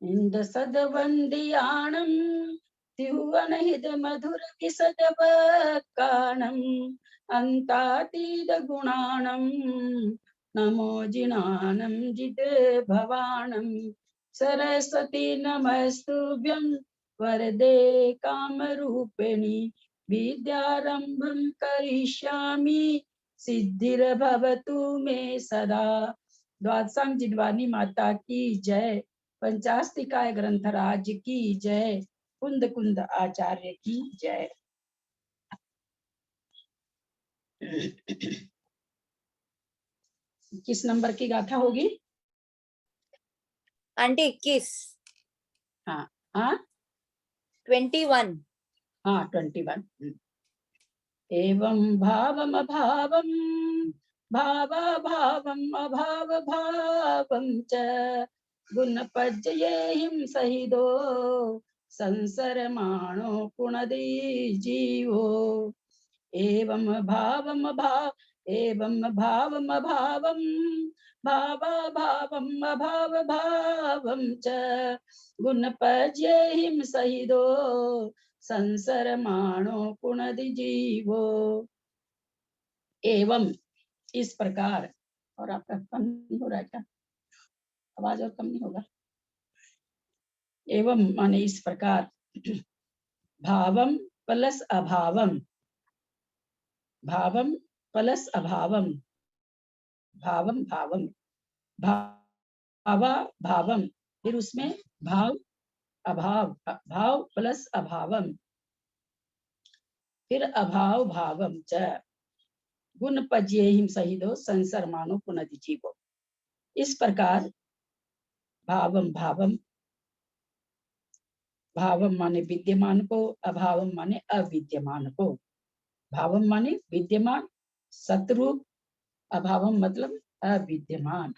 इंद सदवंदियाणं त्युवनहिद मधुर विसदवकाणं अन्तातीत गुणाणं नमो जिनानं जित भवानं सरस्वती नमस्तुभ्यं वरदे कामरूपिणि विद्यारंभं करिष्यामि सिद्धिर्भवतु मे सदा। द्वादशांग जिनवानी माता की जय। पंचास्तिकाय ग्रंथराज की जय। कुंद कुंद आचार्य की जय। किस नंबर की गाथा होगी आंटी? 21। हाँ हाँ 21। हाँ 21। एवं भावम अभावम भावा भावम अभाव भावम च गुणपज्जयेहिं सहिदो संसरमाणो पुनदी जीवो। एवं भावम भाव एवं भावम भावम भावा भावम अभाव भावम च गुणपज्येहिं सहिदो संसरमाणो पुनदि जीवो। एवं इस प्रकार। और आपका कम नहीं हो रहा है क्या? आवाज और कम नहीं होगा? एवं माने इस प्रकार। भावम प्लस अभावम, भावम प्लस अभावम, भावम भावम, भावा भावम, फिर उसमें भाव अभाव, भाव प्लस अभावम, फिर अभाव भावम च गुण पज्येहिं सहिदो संसरमानो पुनर्जीवो। इस प्रकार भावम भावम, भावम माने विद्यमान को, अभावम माने अविद्यमान को। भावम माने विद्यमान सतरूप, अभावम मतलब अविद्यमान।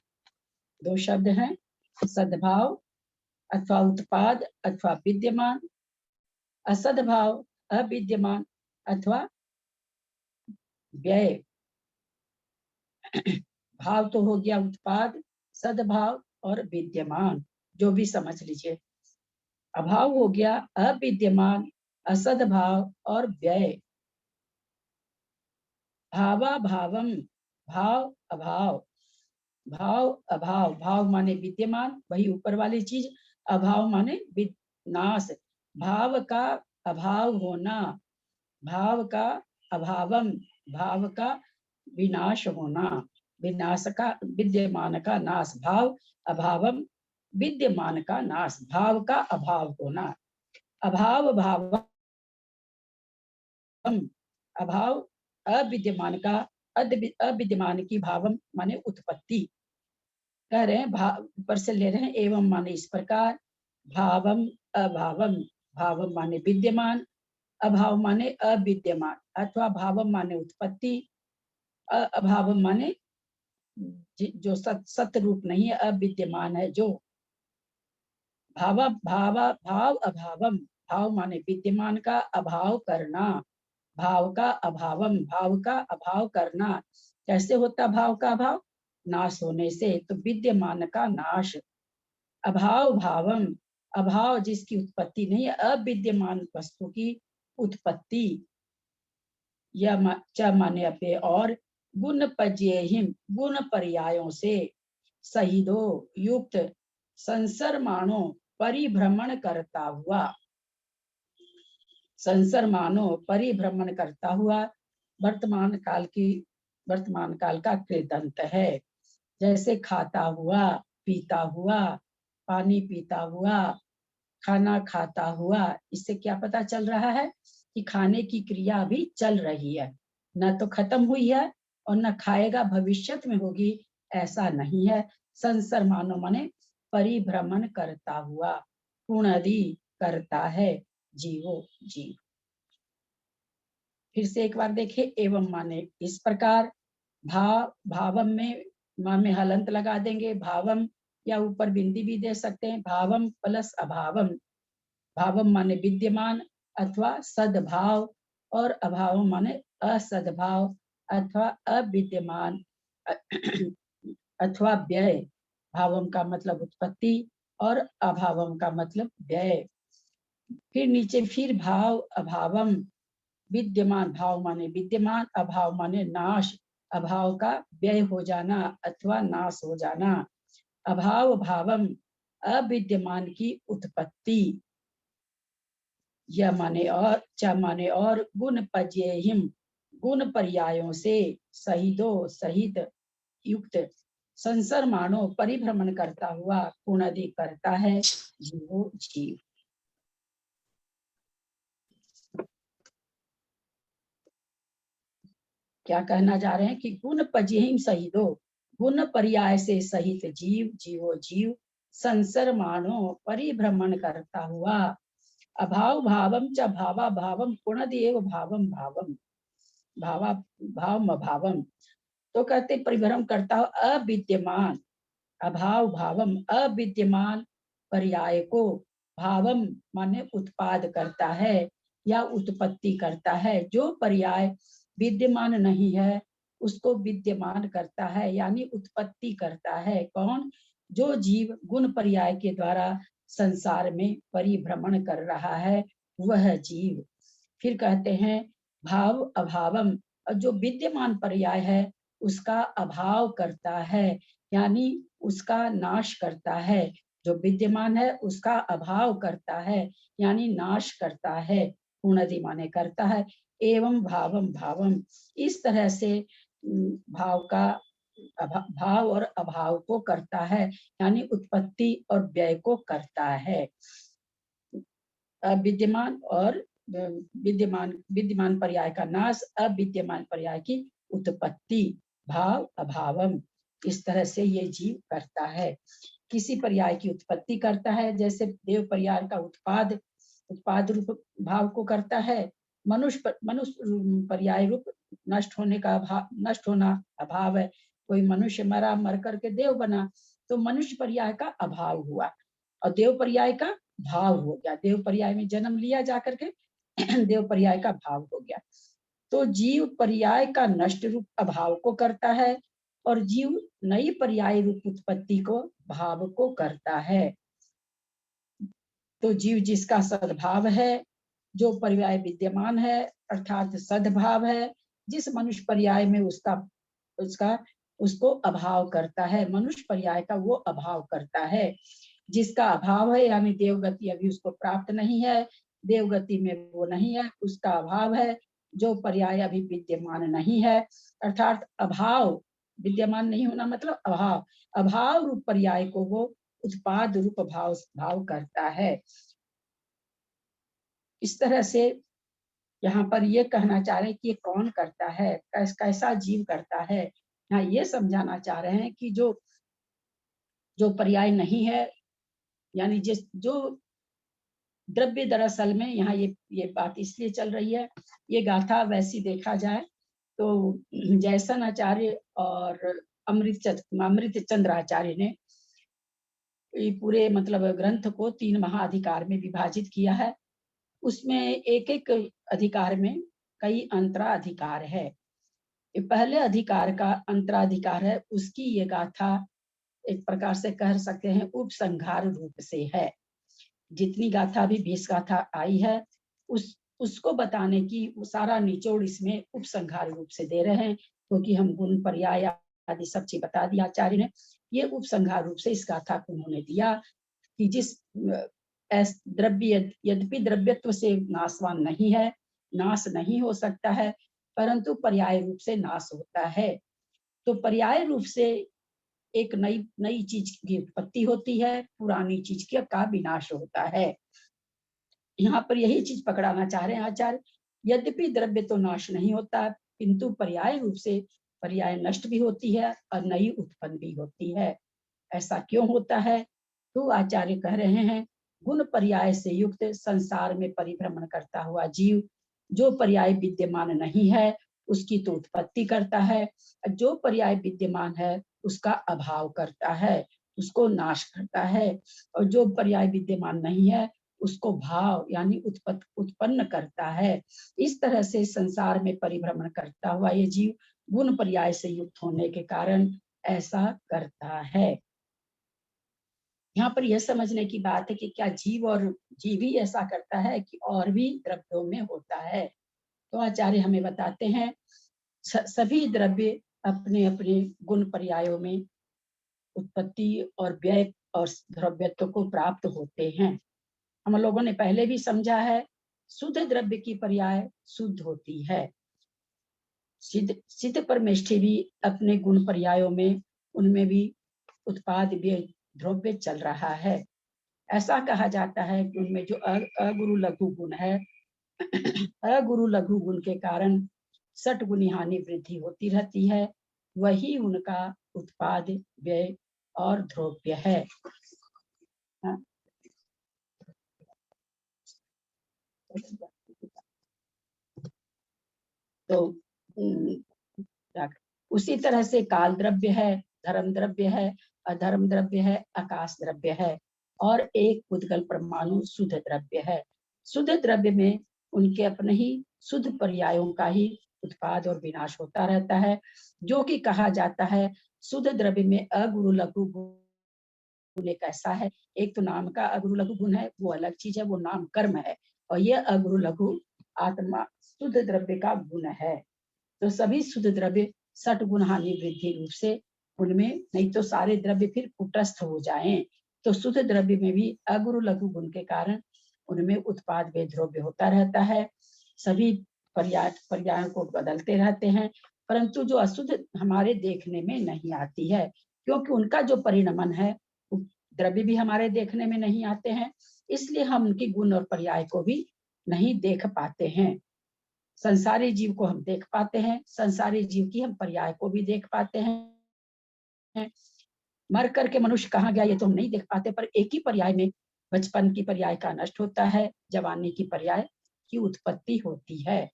दो शब्द हैं, सद्भाव अथवा उत्पाद अथवा विद्यमान, असद्भाव अविद्यमान अथवा व्यय। भाव तो हो गया उत्पाद, सद्भाव और विद्यमान, जो भी समझ लीजिए। अभाव हो गया अविद्यमान, असद्भाव और व्यय। भावा भावम, भाव अभाव, भाव अभाव, भाव माने विद्यमान वही ऊपर वाली चीज, अभाव माने नाश, भाव का अभाव होना, भाव का अभावम, भाव का विनाश होना, विनाश का विद्यमान का नाश, भाव अभावम विद्यमान का नाश, भाव का अभाव होना। अभाव भावम, अभाव अविद्यमान का, अविद्यमान की भावम माने उत्पत्ति। कह रहे हैं भाव ऊपर से ले रहे हैं, एवं माने इस प्रकार, भावम अभावम, भावम माने विद्यमान, अभाव माने अविद्यमान, अथवा भावम माने उत्पत्ति, अभावम माने जो सत रूप नहीं है, अविद्यमान है जो। भाव अभावम, भाव माने विद्यमान का अभाव करना, भाव का अभावम, भाव का अभाव करना। कैसे होता भाव का अभाव? नाश होने से, तो विद्यमान का नाश। अभाव भावम, अभाव जिसकी उत्पत्ति नहीं है, अविद्यमान वस्तु की उत्पत्ति। यह च माने अपे, और गुण पज्येहिम, गुण पर्यायों से, सहिदो युक्त, संसरमाणो परिभ्रमण करता हुआ, संसरमानो परिभ्रमण करता हुआ, वर्तमान काल का कृदंत है। जैसे खाता हुआ, पीता हुआ, पानी पीता हुआ, खाना खाता हुआ। इससे क्या पता चल रहा है कि खाने की क्रिया अभी चल रही है, न तो खत्म हुई है और न खाएगा भविष्यत में होगी, ऐसा नहीं है। संसरमानो माने परिभ्रमण करता हुआ, पुनदि करता है, जीवो जीव। फिर से एक बार देखे, एवं माने इस प्रकार, भावम में हलंत लगा देंगे, भावम, या ऊपर बिंदी भी दे सकते हैं, भावम प्लस अभावम। भावम माने विद्यमान अथवा सद्भाव, और अभाव माने असद्भाव अथवा अविद्यमान अथवा व्यय। भावम का मतलब उत्पत्ति, और अभावम का मतलब व्यय। फिर नीचे फिर भाव अभावम, विद्यमान, भाव माने विद्यमान, अभाव माने नाश, अभाव का व्यय हो जाना अथवा नाश हो जाना। अभाव भावम, अविद्यमान की उत्पत्ति। य माने और, च माने और, गुण पर्ययिम, गुण पर्यायों से, सहितो सहित युक्त, संसर मानो परिभ्रमण करता हुआ, पुनः करता है जीवो जीव। क्या कहना जा रहे हैं कि गुण पर्ययिम सहितो, गुण पर्याय से सहित जीव जीवो जीव, संसर मानो परिभ्रमण करता हुआ, अभाव भावम च भावा भावम पुनदेव भावम भावम, भावा भावम अभावम। तो कहते परिभ्रम करता हो अविद्यमान, अभाव भावम अविद्यमान पर्याय को, भावम माने उत्पाद करता है या उत्पत्ति करता है। जो पर्याय विद्यमान नहीं है उसको विद्यमान करता है यानी उत्पत्ति करता है। कौन? जो जीव गुण पर्याय के द्वारा संसार में परिभ्रमण कर रहा है वह जीव। फिर कहते हैं भाव अभावम, और जो विद्यमान पर्याय है उसका अभाव करता है यानी उसका नाश करता है। जो विद्यमान है उसका अभाव करता है यानी नाश करता है, पुनः माने करता है। एवं भावम भावम, इस तरह से भाव का भाव और अभाव को करता है यानी उत्पत्ति और व्यय को करता है। विद्यमान और विद्यमान, विद्यमान पर्याय का नाश, अविद्यमान पर्याय की उत्पत्ति, भाव अभावम, इस तरह से ये जीव करता है। किसी पर्याय की उत्पत्ति करता है, जैसे देव पर्याय का उत्पाद, उत्पाद रूप भाव को करता है। मनुष्य पर्याय रूप नष्ट होने का अभाव, नष्ट होना अभाव है। कोई मनुष्य मरा, मर करके देव बना तो मनुष्य पर्याय का अभाव हुआ और देव पर्याय का भाव हो गया। देव पर्याय में जन्म लिया जाकर के देव पर्याय का भाव हो गया। तो जीव पर्याय का नष्ट रूप अभाव को करता है और जीव नई पर्याय रूप उत्पत्ति को, भाव को करता है। तो जीव जिसका सद्भाव है, जो पर्याय विद्यमान है अर्थात सद्भाव है, जिस मनुष्य पर्याय में उसको अभाव करता है, मनुष्य पर्याय का वो अभाव करता है। जिसका अभाव है यानी देवगति अभी उसको प्राप्त नहीं है, देवगति में वो नहीं है, उसका अभाव है। जो पर्याय अभी विद्यमान नहीं है अर्थात अभाव, विद्यमान नहीं होना मतलब अभाव, अभाव रूप पर्याय को वो उत्पाद रूप भाव करता है। इस तरह से यहाँ पर ये कहना चाह रहे हैं कि ये कौन करता है, कैसा जीव करता है। यहाँ ये समझाना चाह रहे हैं कि जो पर्याय नहीं है यानी जिस जो द्रव्य, दरअसल में यहाँ ये बात इसलिए चल रही है, ये गाथा वैसी देखा जाए तो जयसन आचार्य और अमृत चंद्र आचार्य ने पूरे मतलब ग्रंथ को 3 महाअधिकार में विभाजित किया है। उसमें एक एक अधिकार में कई अंतराधिकार है। पहले अधिकार का अंतराधिकार है, उसकी ये गाथा एक प्रकार से कह सकते हैं उपसंहार रूप से है। जितनी गाथा भी 20 गाथा आई है उसको बताने की सारा निचोड़ इसमें उपसंहार रूप से दे रहे हैं, क्योंकि हम गुण पर्याय आदि सब चीज बता दिया आचार्य ने। ये उपसंहार रूप से इस गाथा को उन्होंने दिया कि जिस द्रव्य, यद्यपि द्रव्यत्व से नाशवान नहीं है, नाश नहीं हो सकता है, परंतु पर्याय रूप से नाश होता है। तो पर्याय रूप से एक नई चीज की उत्पत्ति होती है, पुरानी चीज का विनाश होता है। यहाँ पर यही चीज पकड़ाना चाह रहे हैं आचार्य। यद्यपि द्रव्य तो नाश नहीं होता, किंतु पर्याय रूप से पर्याय नष्ट भी होती है और नई उत्पन्न भी होती है। ऐसा क्यों होता है? तो आचार्य कह रहे हैं गुण पर्याय से युक्त संसार में परिभ्रमण करता हुआ जीव, जो पर्याय विद्यमान नहीं है उसकी तो उत्पत्ति करता है, जो पर्याय विद्यमान है उसका अभाव करता है, उसको नाश करता है, और जो पर्याय विद्यमान नहीं है उसको भाव यानी उत्पन्न करता है। इस तरह से संसार में परिभ्रमण करता हुआ ये जीव गुण पर्याय से युक्त होने के कारण ऐसा करता है। यहाँ पर यह समझने की बात है कि क्या जीव ही ऐसा करता है कि और भी द्रव्यों में होता है। तो आचार्य हमें बताते हैं सभी द्रव्य अपने अपने गुण पर्यायों में उत्पत्ति और व्यय और द्रव्यत्व को प्राप्त होते हैं। हम लोगों ने पहले भी समझा है, शुद्ध द्रव्य की पर्याय शुद्ध होती है। सिद्ध सिद्ध परमेष्ठी भी अपने गुण पर्यायों में, उनमें भी उत्पाद व्यय द्रव्य चल रहा है। ऐसा कहा जाता है कि उनमें जो अगुरु लघु गुण है, अगुरु लघु गुण के कारण सट गुणी हानि वृद्धि होती रहती है, वही उनका उत्पाद व्यय और द्रव्य है। तो उसी तरह से काल द्रव्य है, धर्म द्रव्य है, अधर्म द्रव्य है, आकाश द्रव्य है, और एक उद्गल परमाणु शुद्ध द्रव्य है। शुद्ध द्रव्य में उनके अपने ही शुद्ध पर्यायों का ही उत्पाद और विनाश होता रहता है, जो कि कहा जाता है शुद्ध द्रव्य में अगुरु लघु गुण एक ऐसा है। एक तो नाम का अगुरु लघु गुण है, वो अलग चीज है, वो नाम कर्म है, और ये अगुरु लघु आत्मा शुद्ध द्रव्य का गुण है। तो सभी शुद्ध द्रव्य सट गुण हानि वृद्धि रूप से उनमें, नहीं तो सारे द्रव्य फिर कुटस्थ हो जाएं। तो शुद्ध द्रव्य में भी अगुरु लघु गुण के कारण उनमें उत्पाद वे द्रव्य होता रहता है। सभी पर्यायों को बदलते रहते हैं, परंतु जो अशुद्ध हमारे देखने में नहीं आती है, क्योंकि उनका जो परिणमन है, द्रव्य भी हमारे देखने में नहीं आते हैं, इसलिए हम उनकी गुण और पर्याय को भी नहीं देख पाते हैं। संसारी जीव को हम देख पाते हैं, संसारी जीव की हम पर्याय को भी देख पाते हैं। मर करके मनुष्य कहाँ गया ये तो हम नहीं देख पाते, पर एक ही पर्याय में बचपन की पर्याय का नष्ट होता है, जवानी की पर्याय की उत्पत्ति होती है।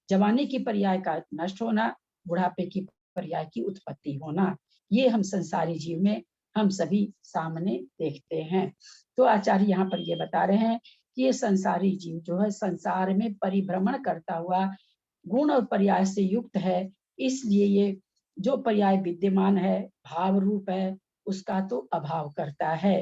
जवानी की पर्याय का नष्ट होना, बुढ़ापे की पर्याय की उत्पत्ति होना, ये हम संसारी जीव में हम सभी सामने देखते हैं। तो आचार्य यहाँ पर ये बता रहे हैं कि ये संसारी जीव जो है संसार में परिभ्रमण करता हुआ गुण और पर्याय से युक्त है, इसलिए ये जो पर्याय विद्यमान है, भाव रूप है, उसका तो अभाव करता है,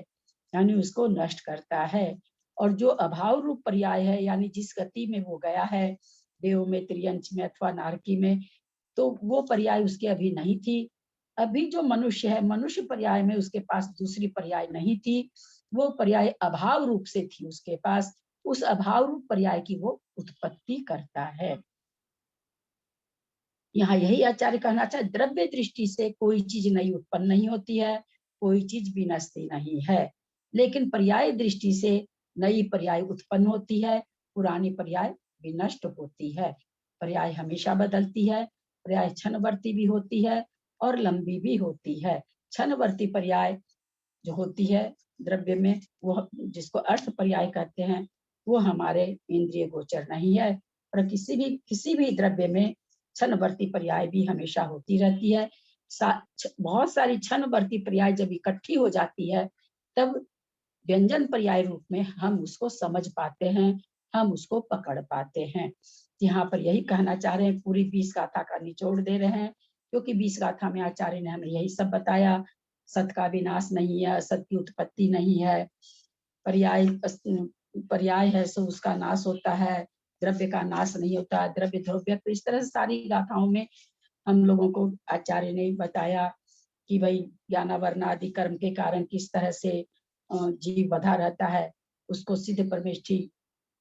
यानी उसको नष्ट करता है। और जो अभाव रूप पर्याय है, यानी जिस गति में वो गया है, देव में, त्रियंच में अथवा नारकी में, तो वो पर्याय उसके अभी नहीं थी। अभी जो मनुष्य है, मनुष्य पर्याय में उसके पास दूसरी पर्याय नहीं थी, वो पर्याय अभाव रूप से थी उसके पास, उस अभाव रूप पर्याय की वो उत्पत्ति करता है। यहाँ यही आचार्य कहना चाहे, द्रव्य दृष्टि से कोई चीज नई उत्पन्न नहीं होती है, कोई चीज विनष्टि नहीं है, लेकिन पर्याय दृष्टि से नई पर्याय उत्पन्न होती है, पुरानी पर्याय विनष्ट होती है। पर्याय हमेशा बदलती है, पर्याय क्षणवर्ती भी होती है और लंबी भी होती है। क्षणवर्ती पर्याय जो होती है द्रव्य में, वो जिसको अर्थ पर्याय कहते हैं, वो हमारे इंद्रिय गोचर नहीं है, पर किसी भी द्रव्य में क्षणवर्ती पर्याय भी हमेशा होती रहती है। बहुत सारी क्षणवर्ती पर्याय जब इकट्ठी हो जाती है, तब व्यंजन पर्याय रूप में हम उसको समझ पाते हैं, हम उसको पकड़ पाते हैं। यहाँ पर यही कहना चाह रहे हैं, पूरी 20 गाथा का निचोड़ दे रहे हैं, क्योंकि 20 गाथा में आचार्य ने हमें यही सब बताया। सत का विनाश नहीं है, असत की उत्पत्ति नहीं है, पर्याय पर्याय है सो उसका नाश होता है, द्रव्य का नाश नहीं होता, द्रव्य द्रव्य। तो इस तरह से सारी गाथाओं में हम लोगों को आचार्य ने बताया कि भाई ज्ञानावरण आदि कर्म के कारण किस तरह से जीव बधा रहता है, उसको सिद्ध परमेष्ठी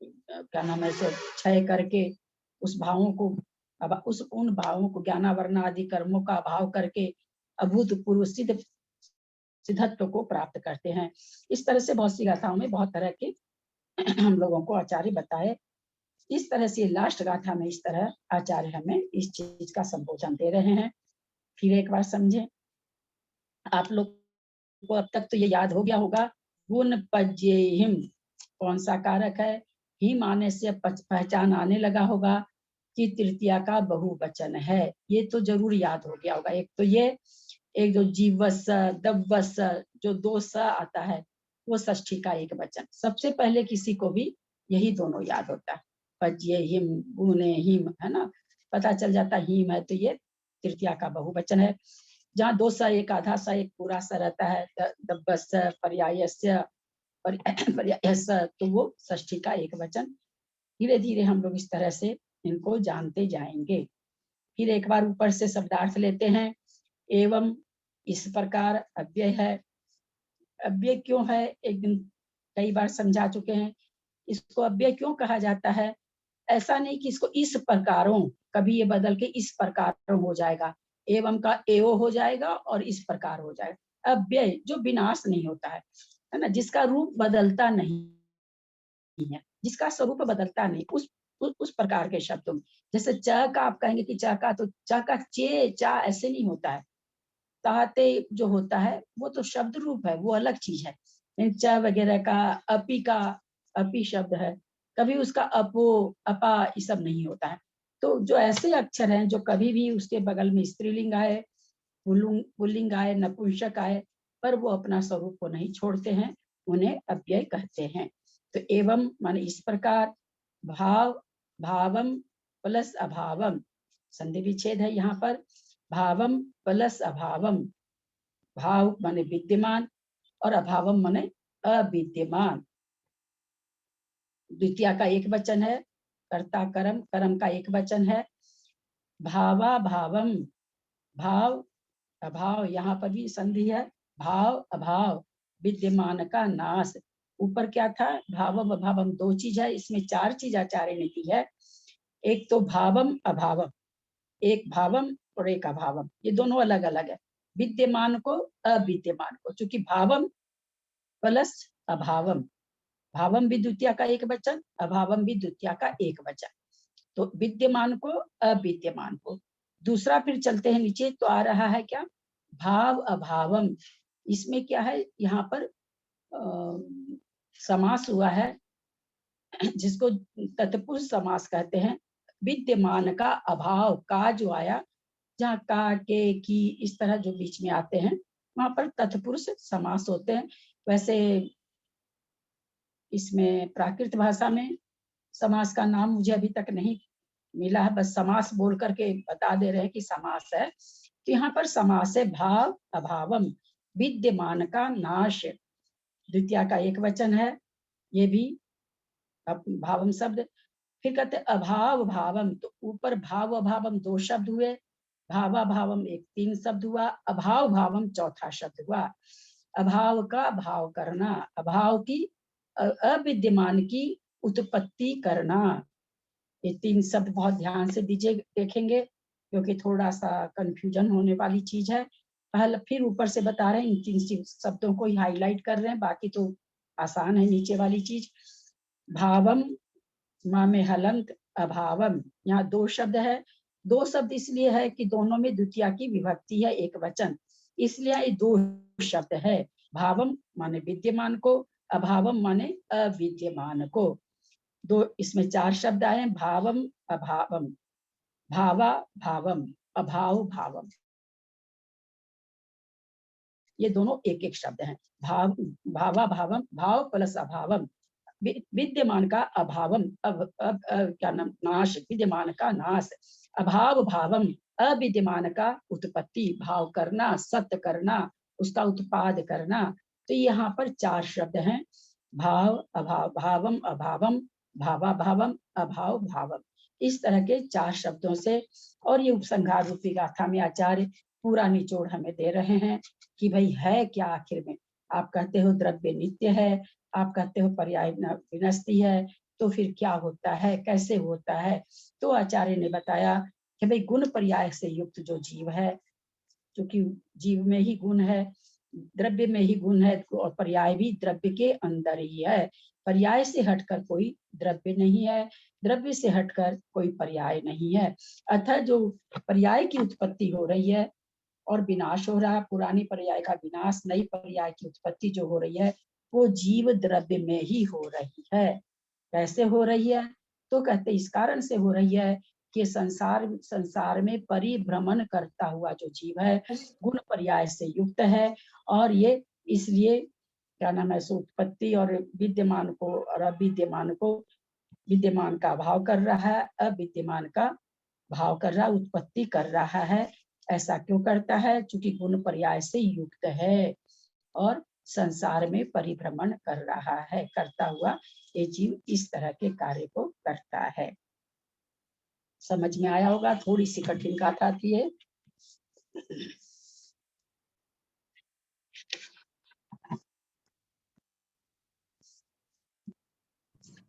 क्या नाम है से क्षय करके उस भावों को, अब उन भावों को ज्ञानावरण आदि कर्मों का अभाव करके अभूतपूर्व सिद्धत्व को प्राप्त करते हैं। इस तरह से बहुत सी गाथाओं में बहुत तरह के हम लोगों को आचार्य बताए। इस तरह से लास्ट गाथा में इस तरह आचार्य हमें इस चीज का संबोधन दे रहे हैं। फिर एक बार समझे, आप लोग को अब तक तो ये याद हो गया होगा, गुण पज्ये हिम कौन सा कारक है, हिम आने से पहचान आने लगा होगा कि तृतीया का बहुवचन है, ये तो जरूर याद हो गया होगा। एक तो ये, एक जो जीवस दवस जो दो स आता है, वो षष्ठी का एक वचन, सबसे पहले किसी को भी यही दोनों याद होता है, पज्ये हिम, गुणे हिम, है ना, पता चल जाता हिम है तो ये तृतीया का बहुवचन है। जहाँ दो स एक आधा स एक पूरा स रहता है, दब्बस्य पर्यायस्य पर्यायस्य, तो वो षष्ठी का एक वचन। धीरे धीरे हम लोग इस तरह से इनको जानते जाएंगे। फिर एक बार ऊपर से शब्दार्थ लेते हैं। एवं इस प्रकार अव्यय है। अव्यय क्यों है, एक दिन कई बार समझा चुके हैं। इसको अव्यय क्यों कहा जाता है? ऐसा नहीं कि इसको इस प्रकारों, कभी ये बदल के इस प्रकार हो जाएगा, एवं का एवं हो जाएगा और इस प्रकार हो जाएगा। अव्यय जो विनाश नहीं होता है ना, जिसका रूप बदलता नहीं है, जिसका स्वरूप बदलता नहीं, उस प्रकार के शब्दों में। जैसे च का आप कहेंगे कि च का, तो च का चे चा ऐसे नहीं होता है। ताते जो होता है वो तो शब्द रूप है, वो अलग चीज है। च वगैरह का, अपी का, अपी शब्द है, कभी उसका अपो अपा ये सब नहीं होता है। तो जो ऐसे अक्षर हैं जो कभी भी उसके बगल में स्त्रीलिंग आए, पुल्लिंग आए, नपुंसक आए, पर वो अपना स्वरूप को नहीं छोड़ते हैं, उन्हें अव्यय कहते हैं। तो एवं माने इस प्रकार, भाव भावम प्लस अभावम, संधि विच्छेद है यहाँ पर। भावम प्लस अभावम, भाव माने विद्यमान और अभावम माने अविद्यमान। द्वितीय का एक वचन है, कर्ता कर्म, कर्म का एक वचन है। भावा भावम, भाव अभाव, यहाँ पर भी संधि है। भाव अभाव, विद्यमान का नाश। ऊपर क्या था, भावम अभावम, दो चीज है, इसमें चार चीज आचार्य ने दी है। एक तो भावम अभावम, एक भावम और एक अभावम, ये दोनों अलग अलग है। विद्यमान को अविद्यमान को, चूंकि भावम प्लस अभावम, भावम भी द्वितीय का एक वचन, अभावम भी द्वितीय का एक वचन, तो विद्यमान को अविद्यमान को। दूसरा फिर चलते हैं नीचे, तो आ रहा है क्या, भाव अभावम। इसमें क्या है, यहाँ पर समास हुआ है, जिसको तत्पुरुष समास कहते हैं। विद्यमान का अभाव, का जो आया, जहाँ का के की इस तरह जो बीच में आते हैं, वहां पर तत्पुरुष समास होते हैं। वैसे इसमें प्राकृत भाषा में समास का नाम मुझे अभी तक नहीं मिला है, बस समास बोल करके बता दे रहे हैं कि समास है। तो यहाँ पर समास है भाव अभावम, विद्यमान का नाश, द्वितीय का एक वचन है, ये भी भावम शब्द। फिर कहते अभाव भावम, तो ऊपर भाव अभावम दो शब्द हुए, भावा भावम एक तीन शब्द हुआ, अभाव भावम चौथा शब्द हुआ। अभाव का भाव करना, अभाव की अविद्यमान की उत्पत्ति करना, ये तीन शब्द बहुत ध्यान से दीजिए, देखेंगे, क्योंकि थोड़ा सा कंफ्यूजन होने वाली चीज है। पहले फिर ऊपर से बता रहे हैं, इन तीन शब्दों को ही हाईलाइट कर रहे हैं, बाकी तो आसान है नीचे वाली चीज। भावम माँ में हलंत, अभावम, यहाँ दो शब्द है। दो शब्द इसलिए है कि दोनों में द्वितीय की विभक्ति है, एक वचन, इसलिए ये दो शब्द है। भावम माने विद्यमान को, अभावम माने अविद्यमान को। दो, इसमें चार शब्द आए, भावम अभावम, भावा भावम, अभाव भावम, ये दोनों एक एक शब्द हैं। भाव भावा भावम, भाव प्लस अभावम, विद्यमान का अभावम, क्या नाम, नाश, विद्यमान का नाश, अभाव भावम, अविद्यमान का उत्पत्ति, भाव करना, सत्य करना, उसका उत्पाद करना। तो यहाँ पर चार शब्द हैं, भाव अभाव, भावम अभावम, भावा भावम, अभाव भावम, इस तरह के चार शब्दों से। और ये उपसंहार रूपी गाथा में आचार्य पूरा निचोड़ हमें दे रहे हैं कि भाई है क्या आखिर में। आप कहते हो द्रव्य नित्य है, आप कहते हो पर्याय विनस्ती है, तो फिर क्या होता है, कैसे होता है। तो आचार्य ने बताया कि भाई गुण पर्याय से युक्त जो जीव है, क्योंकि जीव में ही गुण है, द्रव्य में ही गुण है, और पर्याय भी द्रव्य के अंदर ही है। पर्याय से हटकर कोई द्रव्य नहीं है, द्रव्य से हटकर कोई पर्याय नहीं है। अतः जो पर्याय की उत्पत्ति हो रही है और विनाश हो रहा है, पुरानी पर्याय का विनाश, नई पर्याय की उत्पत्ति जो हो रही है, वो जीव द्रव्य में ही हो रही है। कैसे हो रही है, तो कहते इस कारण से हो रही है कि संसार में परिभ्रमण करता हुआ जो जीव है, गुण पर्याय से युक्त है, और ये इसलिए क्या नाम है, उत्पत्ति और विद्यमान को और अविद्यमान को, विद्यमान का भाव कर रहा है, अविद्यमान का भाव कर रहा है, उत्पत्ति कर रहा है। ऐसा क्यों करता है? चूंकि गुण पर्याय से युक्त है और संसार में परिभ्रमण कर रहा है, करता हुआ ये जीव इस तरह के कार्य को करता है। समझ में आया होगा? थोड़ी सी कठिन गाथा थी है।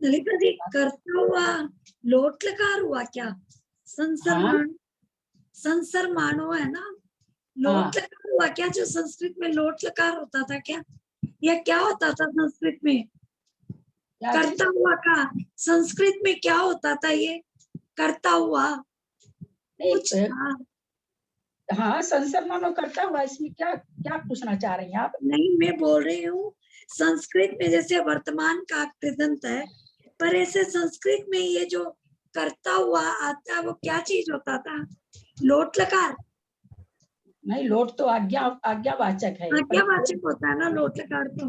ललिता जी, करता हुआ लोट लकार हुआ क्या? संसरमान, संसरमानो है ना, लोट लकार हुआ क्या? जो संस्कृत में लोट लकार होता था क्या, या क्या होता था संस्कृत में? करता हुआ का संस्कृत में क्या होता था? ये करता हुआ कुछ था। हाँ, संसर मानो करता हुआ, इसमें क्या क्या पूछना चाह रही हैं आप? नहीं, मैं बोल रही हूँ संस्कृत में जैसे वर्तमान का कृदंत है, पर ऐसे संस्कृत में ये जो करता हुआ आता है वो क्या चीज होता था? लोट लकार? नहीं, लोट तो आज्ञावाचक है। आज्ञावाचक होता है ना लोट लकार तो।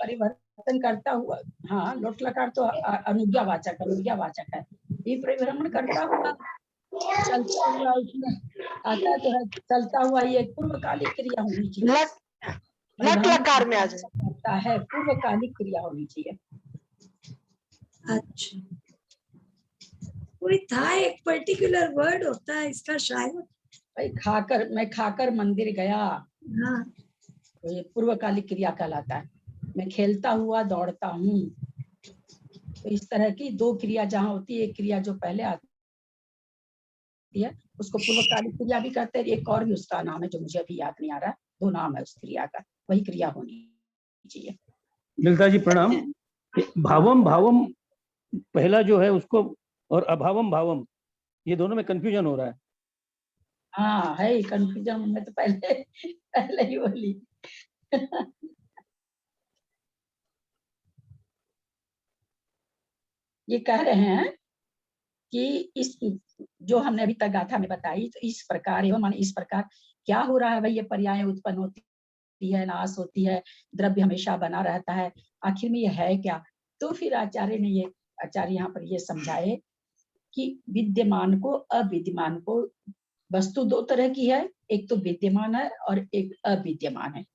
परिवर्तन करता हुआ, हाँ, लोट लकार तो अनुज्ञावाचक है। ये परिभ्रमण करता हुआ, चलता हुआ, उसमें आता तो है चलता हुआ, ये पूर्वकालिक क्रिया होनी चाहिए। लट लकार में आ जाए, करता है, पूर्वकालिक क्रिया होनी चाहिए। अच्छा, कोई था एक पर्टिकुलर वर्ड होता है इसका शायद। भाई खाकर, मैं खाकर मंदिर गया, हाँ, तो ये पूर्वकालिक क्रिया कहलाता है। मैं खेलता हुआ दौड़ता हूँ, तो इस तरह की दो क्रिया जहाँ होती है, एक क्रिया जो पहले आती है उसको पूर्वकालिक क्रिया भी कहते हैं। एक और भी उसका नाम है जो मुझे अभी याद नहीं आ रहा, दो नाम है उस क्रिया का, वही क्रिया होनी चाहिए। ललिता जी प्रणाम। भावम भावम पहला जो है उसको, और अभावम भावम, ये दोनों में कंफ्यूजन हो रहा है। हाँ है कंफ्यूजन, में तो पहले ही बोली। ये कह रहे हैं कि इस जो हमने अभी तक गाथा में बताई, तो इस प्रकार एवं माने इस प्रकार क्या हो रहा है भाई? ये पर्याय उत्पन्न होती है, नाश होती है, द्रव्य हमेशा बना रहता है, आखिर में ये है क्या? तो फिर आचार्य यहाँ पर ये समझाए कि विद्यमान को अविद्यमान को, वस्तु दो तरह की है, एक तो विद्यमान है और एक अविद्यमान है।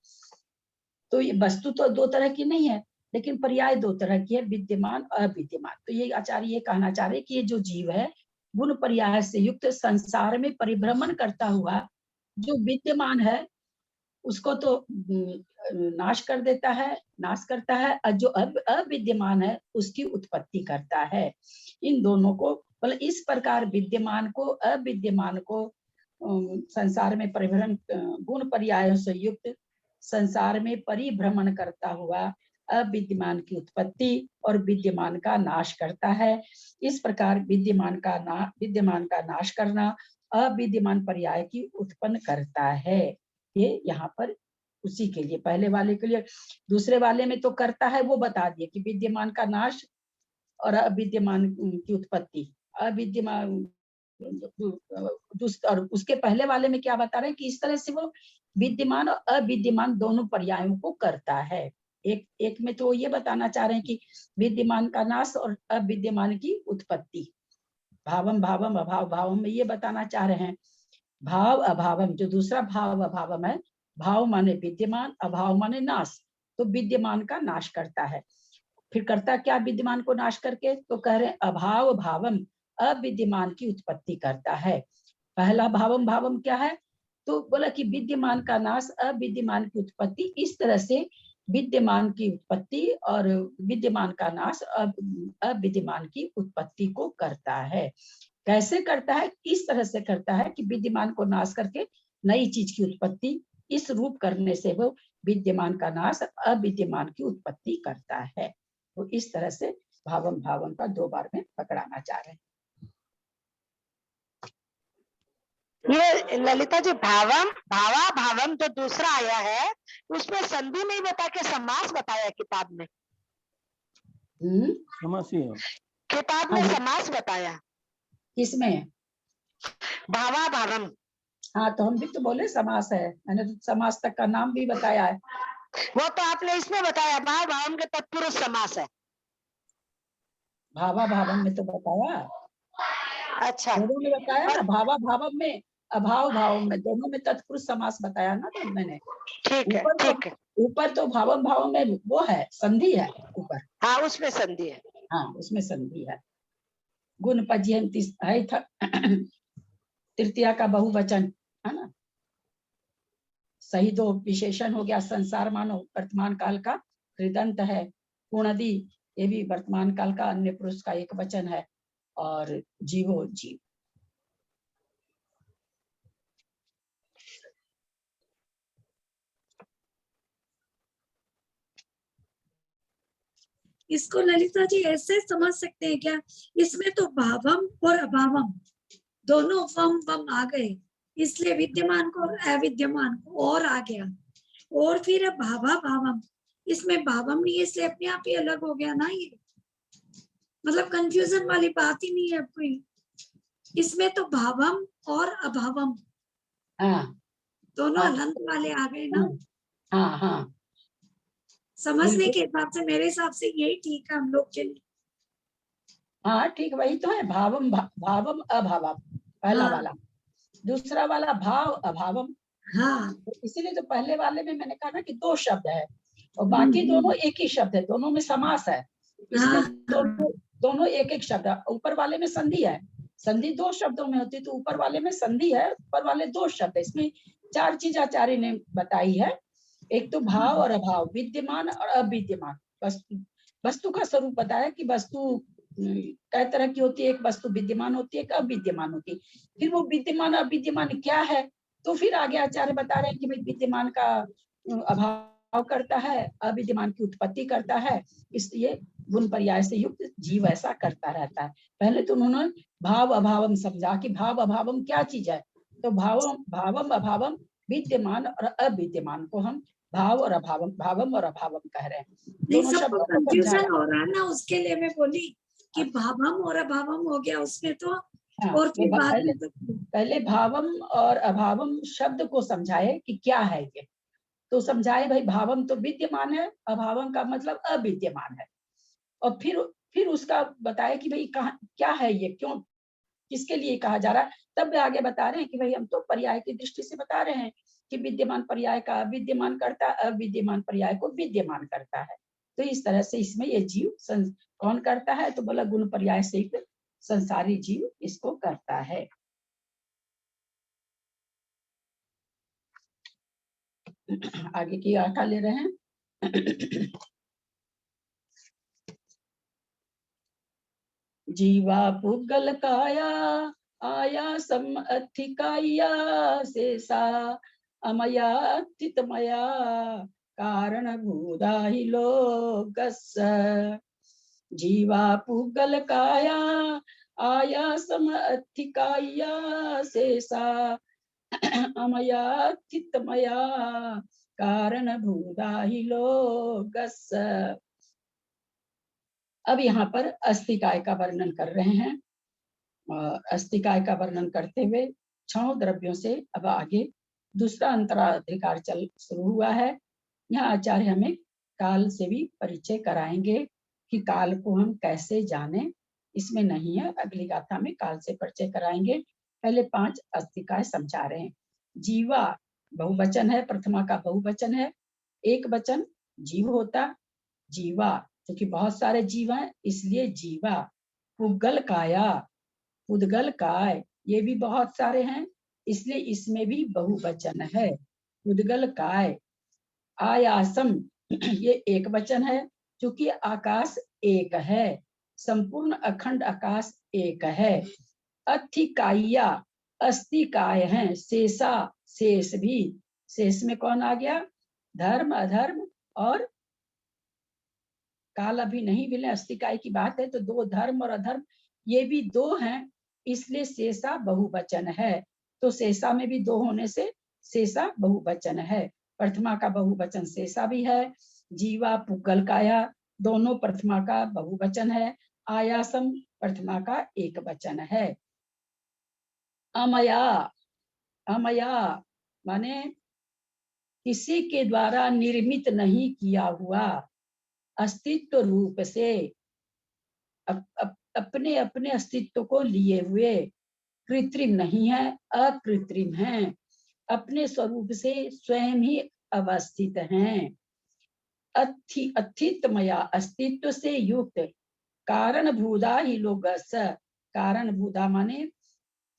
तो ये वस्तु तो दो तरह की नहीं है, लेकिन पर्याय दो तरह की है, विद्यमान अविद्यमान। तो ये आचार्य ये कहना चाह रहे कि ये जो जीव है गुण पर्याय से युक्त संसार में परिभ्रमण करता हुआ जो विद्यमान है उसको तो नाश कर देता है, नाश करता है, और जो अविद्यमान है उसकी उत्पत्ति करता है। इन दोनों को मतलब इस प्रकार विद्यमान को अविद्यमान को संसार में परिभ्रमण, गुण पर्यायों से युक्त संसार में परिभ्रमण करता हुआ अविद्यमान की उत्पत्ति और विद्यमान का नाश करता है। इस प्रकार विद्यमान का नाश करना अविद्यमान पर्याय की उत्पन्न करता है। ये यहाँ पर उसी के लिए, पहले वाले के लिए। दूसरे वाले में तो करता है वो बता दिए कि विद्यमान का नाश और अविद्यमान की उत्पत्ति। अविद्यमान और उसके पहले वाले में क्या बता रहे हैं कि इस तरह से वो विद्यमान और अविद्यमान दोनों पर्यायों को करता है। एक में तो ये बताना चाह रहे हैं कि विद्यमान का नाश और अविद्यमान की उत्पत्ति। भावम भावम अभाव भावम में ये बताना चाह रहे हैं भाव अभावम, जो दूसरा भाव अभावम है, भाव माने विद्यमान, अभाव माने नाश, तो विद्यमान का नाश करता है। फिर करता क्या विद्यमान को नाश करके? तो कह रहे अभाव भावम, अविद्यमान की उत्पत्ति करता है। पहला भावम भावम क्या है? तो बोला कि विद्यमान का नाश, अविद्यमान की उत्पत्ति। इस तरह से विद्यमान की उत्पत्ति और विद्यमान का नाश अविद्यमान की उत्पत्ति को करता है। कैसे करता है? इस तरह से करता है कि विद्यमान को नाश करके नई चीज की उत्पत्ति, इस रूप करने से वो विद्यमान का नाश अविद्यमान की उत्पत्ति करता है। तो इस तरह से भावम भावम का दो बार में पकड़ाना चाह रहे हैं। ये ललिता जी भावम भावा भावम जो दूसरा आया है उसमें संधि नहीं बता के समास बताया किताब में। समास ही है किताब में समास बताया। किसमें? भावा भावम। हाँ, तो हम भी तो बोले समास है, मैंने तो समास तक का नाम भी बताया है। वो तो आपने इसमें बताया, भाव भावम के तत्पुरुष समास है। भावा भावम में तो बताया, अच्छा, दोनों में बताया ना। भावा भावम में अभाव भाव में, दोनों में तत्पुरुष समास बताया ना तो मैंने। ठीक है, ऊपर ठीक है। तो ऊपर तो भावम भाव में वो है, संधि है ऊपर। हाँ, उसमें संधि है। हाँ, उसमें संधि है। गुण पज्यंती है था तृतीया का बहुवचन है ना। सही दो विशेषण हो गया। संसार मानो वर्तमान काल का कृदंत है। पूर्णदी ये भी वर्तमान काल का अन्य पुरुष का एक वचन है। और जीवो जीव। इसको ललिता जी ऐसे समझ सकते हैं क्या, इसमें तो भावम और अभावम दोनों वम वम आ गए, इसलिए विद्यमान को और अविद्यमान को और आ गया। और फिर भावा भावम, इसमें भावम नहीं है इसलिए अपने आप ही अलग हो गया ना। ये मतलब कंफ्यूजन वाली बात ही नहीं है कोई। इसमें तो भावम और अभावम हाँ दोनों हाँ अनंत वाले आ गए ना। हाँ हाँ समझने बिल्कुल। के हिसाब से मेरे हिसाब से यही ठीक है हम लोग के लिए। हाँ ठीक, वही तो है। भावम भावम अभावम पहला हाँ वाला। दूसरा वाला भाव अभावम। हाँ तो इसीलिए तो पहले वाले में मैंने कहा ना कि दो शब्द है और बाकी दोनों एक ही शब्द है, दोनों में समास है, इसलिए दोनों दोनों एक एक शब्द है। ऊपर वाले में संधि है, संधि दो शब्दों में होती है, तो ऊपर वाले में संधि है, ऊपर वाले दो शब्द है। इसमें चार चीज आचार्य ने बताई है। एक तो भाव और अभाव, विद्यमान और अविद्यमान। वस्तु का स्वरूप बताया कि वस्तु कई तरह की होती है, एक वस्तु विद्यमान होती है, एक अविद्यमान होती है। फिर वो विद्यमान अविद्यमान क्या है, तो फिर आगे आचार्य बता रहे हैं कि भाई विद्यमान का अभाव करता है, अविद्यमान की उत्पत्ति करता है, इसलिए गुण पर्याय से युक्त जीव ऐसा करता रहता है। पहले तो उन्होंने भाव अभावम समझा कि भाव अभावम क्या चीज है। तो भावम अभावम विद्यमान और अविद्यमान को हम भाव और अभावम, भावम और अभावम कह रहे हैं। नहीं, दोनों सबको शब्दों को कंफ्यूजन समझाया। हो रहा है ना, उसके लिए मैं बोली कि भावम और अभावम हो गया उसमें तो। हाँ, और फिर बाद में तो पहले भावम और अभावम शब्द को समझाए कि क्या है ये। तो समझाए भाई भावम तो विद्यमान है, अभावम का मतलब अविद्यमान है। और फिर उसका बताया कि भाई कहाँ क्या है ये, क्यों किसके लिए कहा जा रहा है। तब आगे बता रहे हैं कि भाई हम तो पर्याय की दृष्टि से बता रहे हैं कि विद्यमान पर्याय का अविद्यमान करता है, अविद्यमान पर्याय को विद्यमान करता है। तो इस तरह से इसमें ये जीव कौन करता है, तो बोला गुण पर्याय से संसारी जीव इसको करता है। आगे की आठा ले रहे हैं। जीवा पुगल काया आया सम अधिकाया शेषा अमया चितमया कारण भूदा ही लोकस। जीवा पुगल काया आया सम अधिकाया शेषा अमया चितमया कारण भूदा ही लोकस। अब यहाँ पर अस्थिकाय का वर्णन कर रहे हैं। अस्थिकाय का वर्णन करते हुए 6 द्रव्यों से अब आगे दूसरा अंतराधिकार चल शुरू हुआ है। यहाँ आचार्य हमें काल से भी परिचय कराएंगे कि काल को हम कैसे जाने, इसमें नहीं है, अगली गाथा में काल से परिचय कराएंगे। पहले 5 अस्थिकाय समझा रहे हैं। जीवा बहुवचन है, प्रथमा का बहुवचन है, एक वचन जीव होता। जीवा क्योंकि बहुत सारे जीव हैं इसलिए जीवा। पुद्गल काया, पुद्गल काय ये भी बहुत सारे हैं इसलिए इसमें भी बहुवचन है, पुद्गल काय। आयासम ये एक वचन है क्योंकि आकाश एक है, संपूर्ण अखंड आकाश एक है। अधिकाया अस्थिकाय है, शेषा शेष भी, शेष में कौन आ गया, धर्म अधर्म और काल अभी नहीं मिले। अस्थिकाय की बात है तो दो धर्म और अधर्म ये भी दो हैं इसलिए शेषा बहुवचन है। तो शेषा में भी दो होने से शेषा बहुवचन है। प्रथमा का बहुवचन शेषा भी है। जीवा पुगल काया दोनों प्रथमा का बहुवचन है। आयासम प्रथमा का एक वचन है। अमया, अमया माने किसी के द्वारा निर्मित नहीं किया हुआ, अस्तित्व रूप से अपने अपने अस्तित्व को लिए हुए, कृत्रिम नहीं है, अकृत्रिम है, अपने स्वरूप से स्वयं ही अवस्थित हैं। अस्तित्वमया अस्तित्व से युक्त कारण भूदा ही लोगस, कारण भूदा माने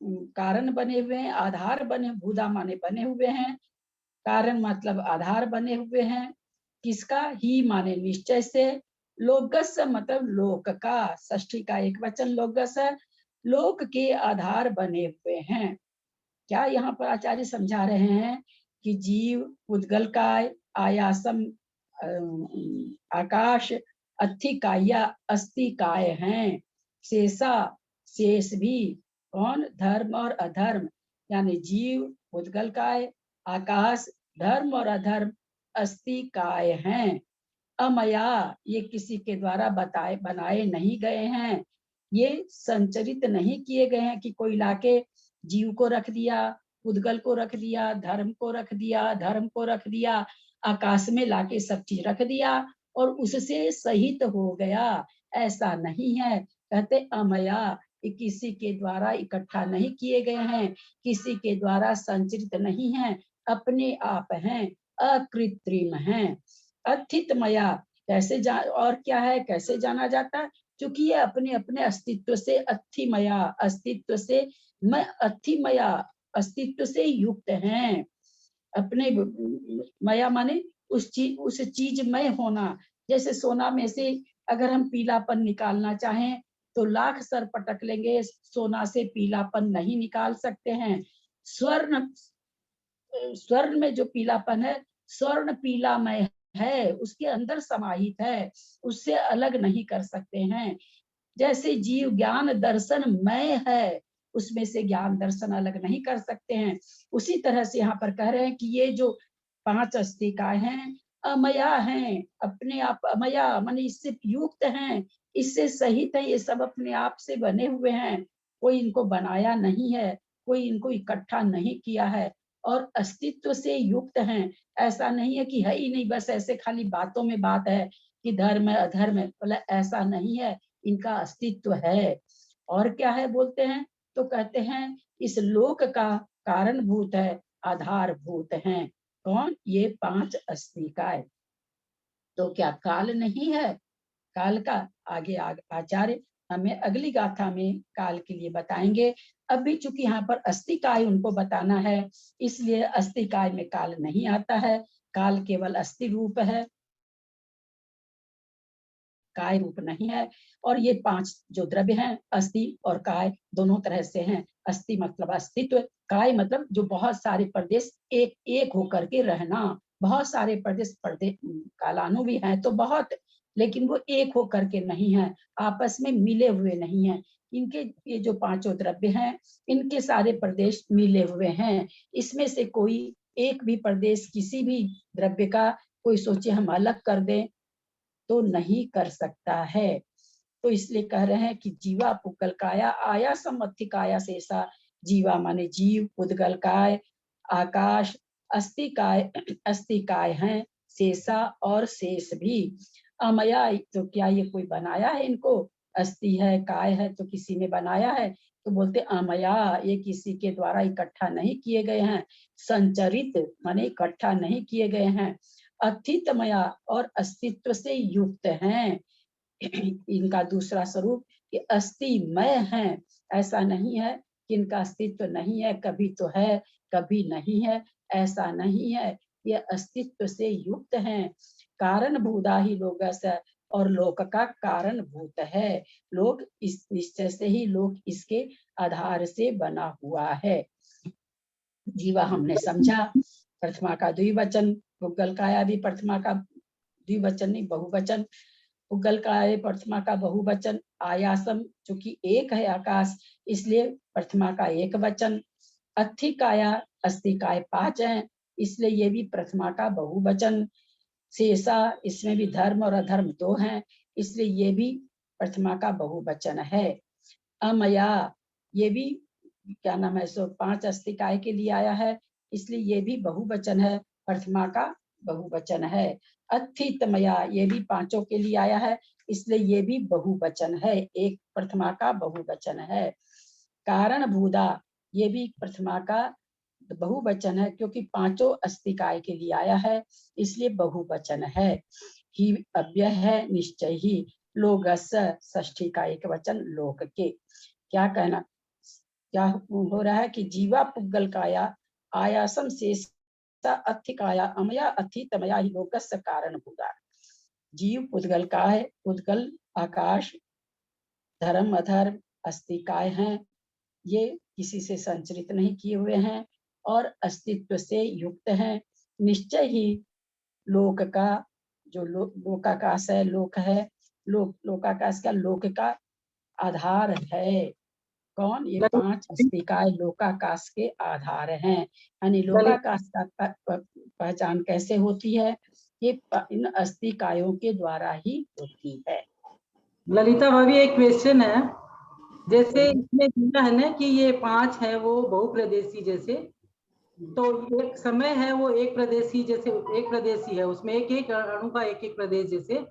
कारण बने हुए हैं, आधार बने, भूदा माने बने हुए हैं, कारण मतलब आधार बने हुए हैं, किसका, ही माने निश्चय से, लोकस मतलब लोक का, षष्ठी का एक वचन लोकस है, लोक के आधार बने हुए हैं। क्या यहाँ पर आचार्य समझा रहे हैं कि जीव, उद्गल काय, आयासम आकाश, अधिकाया अस्तिकाय हैं, शेषा शेष भी, कौन, धर्म और अधर्म, यानी जीव, उद्गल काय, आकाश, धर्म और अधर्म अस्तिकाय हैं। अमया ये किसी के द्वारा बनाए नहीं गए हैं, ये संचरित नहीं किए गए हैं कि कोई लाके जीव को रख दिया, उद्गल को रख दिया, धर्म को रख दिया, धर्म को रख दिया, आकाश में लाके सब चीज रख दिया और उससे सहित हो गया, ऐसा नहीं है। कहते अमया ये किसी के द्वारा इकट्ठा नहीं किए गए हैं, किसी के द्वारा संचरित नहीं है, अपने आप हैं, अकृत्रिम हैं। अस्तित्वमया कैसे और क्या है, कैसे जाना जाता है, क्योंकि ये अपने अपने अस्तित्व से अस्थिमया, अस्तित्व से मैं अस्थिमया अस्तित्व से युक्त हैं। अपने मया माने उस चीज में होना, जैसे सोना में से अगर हम पीलापन निकालना चाहें तो लाख सर पटक लेंगे, सोना से पीलापन नहीं निकाल सकते हैं। स्वर्ण स्वर्ण में जो पीलापन है, स्वर्ण पीलामय है, उसके अंदर समाहित है, उससे अलग नहीं कर सकते हैं। जैसे जीव ज्ञान दर्शन मय है, उसमें से ज्ञान दर्शन अलग नहीं कर सकते हैं, उसी तरह से यहाँ पर कह रहे हैं कि ये जो 5 अस्तिकाएं हैं अमया हैं, अपने आप अमया माने इससे युक्त हैं, इससे सहित है, ये सब अपने आप से बने हुए हैं, कोई इनको बनाया नहीं है, कोई इनको इकट्ठा नहीं किया है और अस्तित्व से युक्त हैं। ऐसा नहीं है कि है ही नहीं, बस ऐसे खाली बातों में बात है कि धर्म है अधर्म है, बोले ऐसा नहीं है, इनका अस्तित्व है। और क्या है बोलते हैं, तो कहते हैं इस लोक का कारणभूत है, आधारभूत हैं, कौन, ये 5 अस्तिकाएं। तो क्या काल नहीं है, काल का आगे आचार्य हमें अगली गाथा में काल के लिए बताएंगे। अभी चूंकि यहाँ पर अस्तिकाय उनको बताना है, इसलिए अस्तिकाय में काल नहीं आता है, काल केवल अस्थि रूप है, काय रूप नहीं है। और ये 5 जो द्रव्य हैं, अस्थि और काय दोनों तरह से हैं। अस्थि मतलब अस्तित्व, काय मतलब जो बहुत सारे प्रदेश एक होकर के रहना, बहुत सारे प्रदेश कालानु भी हैं तो बहुत, लेकिन वो एक होकर के नहीं है, आपस में मिले हुए नहीं है। इनके ये जो 5 द्रव्य हैं, इनके सारे प्रदेश मिले हुए हैं, इसमें से कोई एक भी प्रदेश किसी भी द्रव्य का कोई सोचे हम अलग कर दें तो नहीं कर सकता है। तो इसलिए कह रहे हैं कि जीवा पुगल काया आया समर्थिकाया शेषा, जीवा माने जीव, उद्गल काय, आकाश, अस्तिकाय हैं, शेषा और शेष भी। अमया तो क्या ये कोई बनाया है इनको, अस्थि है काय है तो किसी ने बनाया है, तो बोलते अमया ये किसी के द्वारा इकट्ठा नहीं किए गए हैं, संचरित माने इकट्ठा नहीं किए गए हैं, अस्तित्वमया और अस्तित्व से युक्त हैं। इनका दूसरा स्वरूप कि अस्तिमय है, ऐसा नहीं है कि इनका अस्तित्व नहीं है, कभी तो है कभी नहीं है, ऐसा नहीं है, ये अस्तित्व से युक्त हैं। कारण भूता ही लोकस है, और लोक का कारण भूत है, लोक इस निश्चय से ही लोक इसके आधार से बना हुआ है। जीवा हमने समझा, प्रथमा का द्विवचन, पुगल काया भी प्रथमा का द्विवचन नहीं बहुवचन, पुगल काया प्रथमा का बहुवचन, आयासम चूंकि एक है आकाश इसलिए प्रथमा का एक वचन, अस्थिकाया अस्थिकाय 5 हैं इसलिए ये भी प्रथमा का बहुवचन, शेषा इसमें भी धर्म और अधर्म 2 हैं इसलिए ये भी प्रथमा का बहुवचन है। अमया ये भी क्या नाम है, सो 5 अस्तिकाय के लिए आया है इसलिए ये भी बहुवचन है, प्रथमा का बहुवचन है। अस्थितमया ये भी 5 के लिए आया है इसलिए ये भी बहुवचन है, एक प्रथमा का बहुवचन है। कारण भूदा ये भी प्रथमा का बहुवचन है, क्योंकि पांचों अस्तिकाय के लिए आया है, इसलिए बहुवचन है। ही अव्यय है, निश्चय ही। लोगस्य षष्ठी का एक वचन लोक के। क्या कहना, क्या हो रहा है कि जीवा पुद्गल काया आयासम शेष अथिकाया अमया अथि तमया ही लोकस्य कारण होगा। जीव पुद्गल का है, पुद्गल आकाश, धर्म अधर्म अस्तिकाय हैं, ये किसी से संचरित नहीं किए हुए हैं और अस्तित्व से युक्त हैं। निश्चय ही लोक का, जो लोकाकाश है, लोक है, लोकाकाश का लोक का आधार है। कौन? ये पांच अस्तिकाय लोकाकाश के आधार हैं। यानी लोकाकाश का पहचान कैसे होती है? ये इन अस्तिकायों के द्वारा ही होती है। ललिता भाभी, एक क्वेश्चन है, जैसे इसमें दिया है ना कि ये 5 है वो बहुप्रदेशी, जैसे तो एक समय है वो एक प्रदेशी, जैसे एक प्रदेशी है, उसमें एक एक अणु का एक एक प्रदेश, जैसे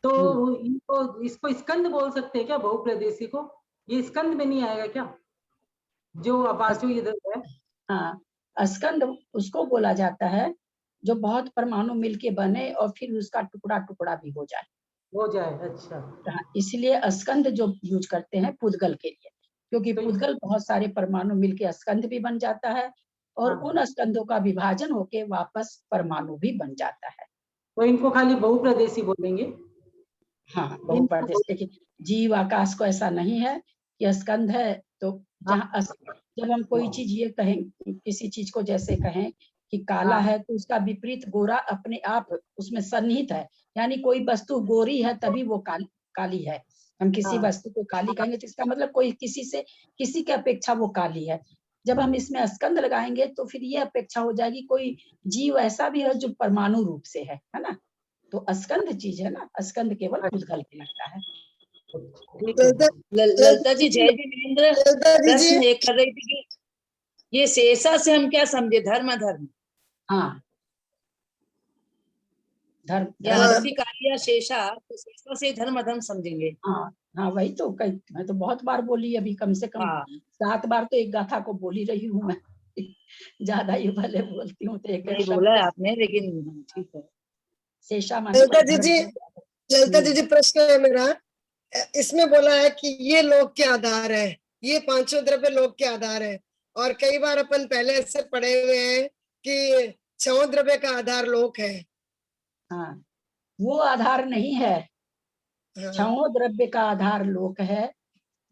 तो इसको स्कंद बोल सकते हैं क्या बहुप्रदेशी को? ये स्कंद में नहीं आएगा क्या, जो पांचों इधर है? हाँ, स्कंद उसको बोला जाता है जो बहुत परमाणु मिलके बने और फिर उसका टुकड़ा टुकड़ा भी हो जाए। अच्छा, इसलिए स्कंद जो यूज करते हैं पुद्गल के लिए, क्योंकि तो पुद्गल बहुत सारे परमाणु मिलके स्कंद भी बन जाता है और हाँ। उन स्कंदों का विभाजन होके वापस परमाणु भी बन जाता है। तो इनको खाली बहुप्रदेशी बोलेंगे? हाँ, बहुप्रदेश। लेकिन जीव आकाश को ऐसा नहीं है कि स्कंद है तो जहाँ जब हम कोई चीज ये कहें, किसी चीज को जैसे कहें कि काला है तो उसका विपरीत गोरा अपने आप उसमें सन्निहित है। यानी कोई वस्तु गोरी है तभी वो काली है। हम किसी वस्तु को काली कहेंगे तो इसका मतलब कोई किसी के अपेक्षा वो काली है। जब हम इसमें स्कंद लगाएंगे तो फिर ये अपेक्षा हो जाएगी कोई जीव ऐसा भी है जो परमाणु रूप से है ना। तो स्कंद चीज है ना, स्कंद केवल पुद्गल के लगता है। ललिता जी, जय जिनेंद्र, प्रश्न एक कर रही थी कि ये शेषा से हम क्या समझे? धर्म अधर्म? हाँ, धर्म या धर्म। अस्तिकाय शेषा, तो शेषा से धर्म अधर्म समझेंगे। हाँ हाँ, वही तो मैं तो बहुत बार बोली, अभी कम से कम 7 बार तो एक गाथा को बोली रही हूँ मैं। ज्यादा ही भले बोलती हूँ तो एक नहीं बोला है आपने, लेकिन ठीक है। शेषा ललिता जी, प्रश्न है मेरा, इसमें बोला है कि ये लोक के आधार है, ये पांचों द्रव्य लोक के आधार है, और कई बार अपन पहले ऐसे पढ़े हुए हैं कि 6 द्रव्य का आधार लोक है। हाँ, वो आधार नहीं है। 6 द्रव्य का आधार लोक है,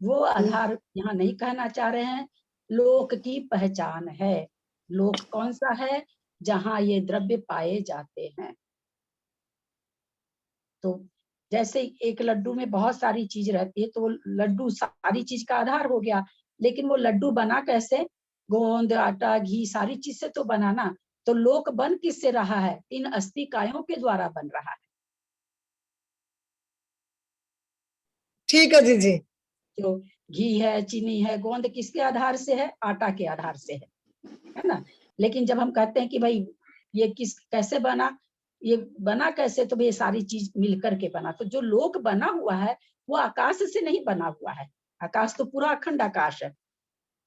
वो आधार यहाँ नहीं कहना चाह रहे हैं। लोक की पहचान है। लोक कौन सा है? जहाँ ये द्रव्य पाए जाते हैं। तो जैसे एक लड्डू में बहुत सारी चीज रहती है, तो लड्डू सारी चीज का आधार हो गया, लेकिन वो लड्डू बना कैसे? गोंद, आटा, घी, सारी चीज से तो बनाना। तो लोक बन किससे रहा है? इन अस्तिकायों के द्वारा बन रहा है। ठीक है जी। जो घी है, चीनी है, गोंद किसके आधार से है? आटा के आधार से है ना। लेकिन जब हम कहते हैं कि भाई ये कैसे बना, ये बना कैसे, तो भाई सारी चीज मिलकर के बना। तो जो लोक बना हुआ है वो आकाश से नहीं बना हुआ है। आकाश तो पूरा अखंड आकाश है।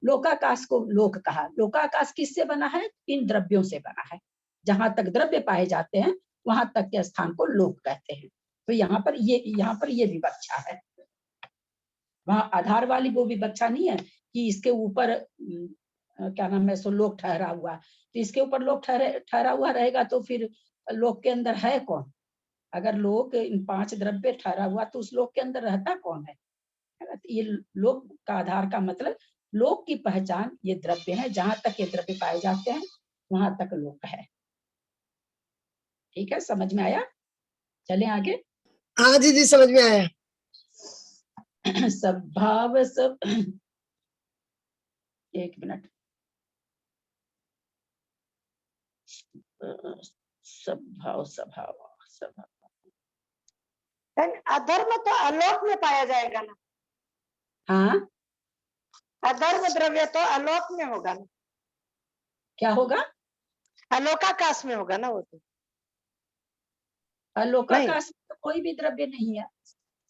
लोकाकाश को लोक कहा। लोकाकाश किससे बना है? इन द्रव्यों से बना है। जहां तक द्रव्य पाए जाते हैं वहां तक के स्थान को लोक कहते हैं। तो यहाँ पर ये विवक्षा है। वहां आधार वाली वो विवक्षा नहीं है कि इसके ऊपर क्या नाम है, सो लोक ठहरा हुआ। तो इसके ऊपर लोक ठहरा हुआ रहेगा तो फिर लोक के अंदर है कौन? अगर लोक इन 5 द्रव्य ठहरा हुआ तो उस लोक के अंदर रहता कौन है ना। तो ये लोक का आधार का मतलब लोक की पहचान ये द्रव्य है। जहां तक ये द्रव्य पाए जाते हैं वहां तक लोक है। ठीक है, समझ में आया? चलें आगे। हाँ जी, समझ में आया। सब भाव सब, एक मिनट, स्वभाव अधर्म तो आलोक में पाया जाएगा ना। हाँ, अधर्म द्रव्य तो आलोक में होगा ना। क्या होगा? अलोकाकाश में होगा ना वो तो। अलोकाकाश में तो कोई भी द्रव्य नहीं है।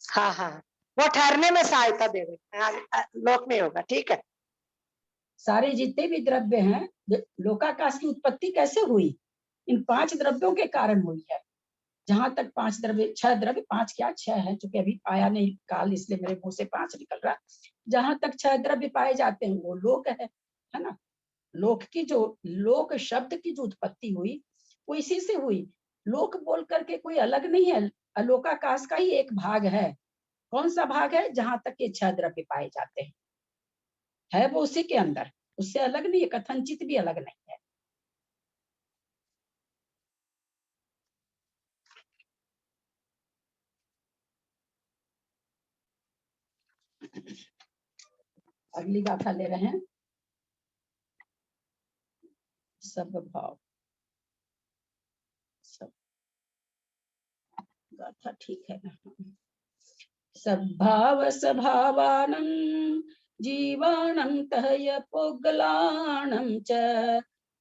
हाँ, वो ठहरने में सहायता देगा। लोक में होगा। ठीक है। सारे जितने भी द्रव्य हैं, लोकाकाश की उत्पत्ति कैसे हुई? इन 5 द्रव्यों के कारण हुई है। जहां तक 5 द्रव्य, 6 द्रव्य, 5 क्या 6 है, चूंकि अभी पाया नहीं काल, इसलिए मेरे मुंह से 5 निकल रहा। जहां तक 6 द्रव्य पाए जाते हैं वो लोक है ना। लोक की जो, लोक शब्द की जो उत्पत्ति हुई वो इसी से हुई। लोक बोल करके कोई अलग नहीं है, अलोकाकाश का ही एक भाग है। कौन सा भाग है? जहां तक ये 6 द्रव्य पाए जाते हैं, है वो उसी के अंदर, उससे अलग नहीं है, कथनचित भी अलग नहीं है। अगली गाथा ले रहे हैं, सब भाव। सब गाथा ठीक है ना? सद्भाव स्वभावानं जीवानं तह्य पुग्लानं च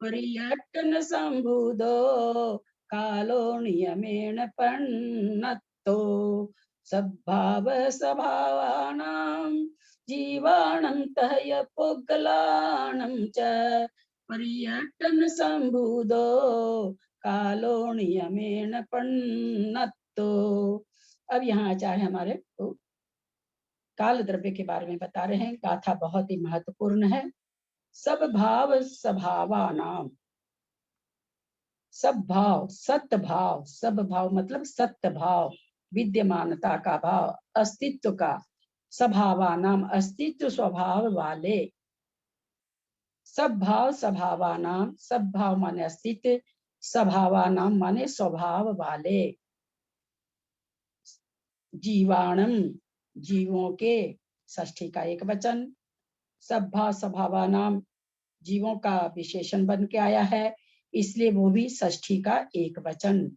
पर्यटन संबुधो कालो नियमेन पन्नतो। सद्भाव स्वभावानां जीवानं तह्य पुग्लानं च पर्यटन संबुधो कालो नियमेन पन्नतो। अब यहाँ आचार्य हमारे तो काल द्रव्य के बारे में बता रहे हैं। गाथा बहुत ही महत्वपूर्ण है। सब भाव स्वभावा नाम, सब भाव, सत्य भाव, सब भाव मतलब सत्य भाव, विद्यमानता का भाव, अस्तित्व का, स्वभावा नाम अस्तित्व स्वभाव वाले, सब भाव स्वभावा नाम, सब भाव माने अस्तित्व, स्वभावा नाम माने स्वभाव वाले, जीवाणम जीवों के, षष्ठी का एक वचन, सभा स्वभावा नाम जीवों का विशेषण बन के आया है, इसलिए वो भी षष्ठी का एक वचन,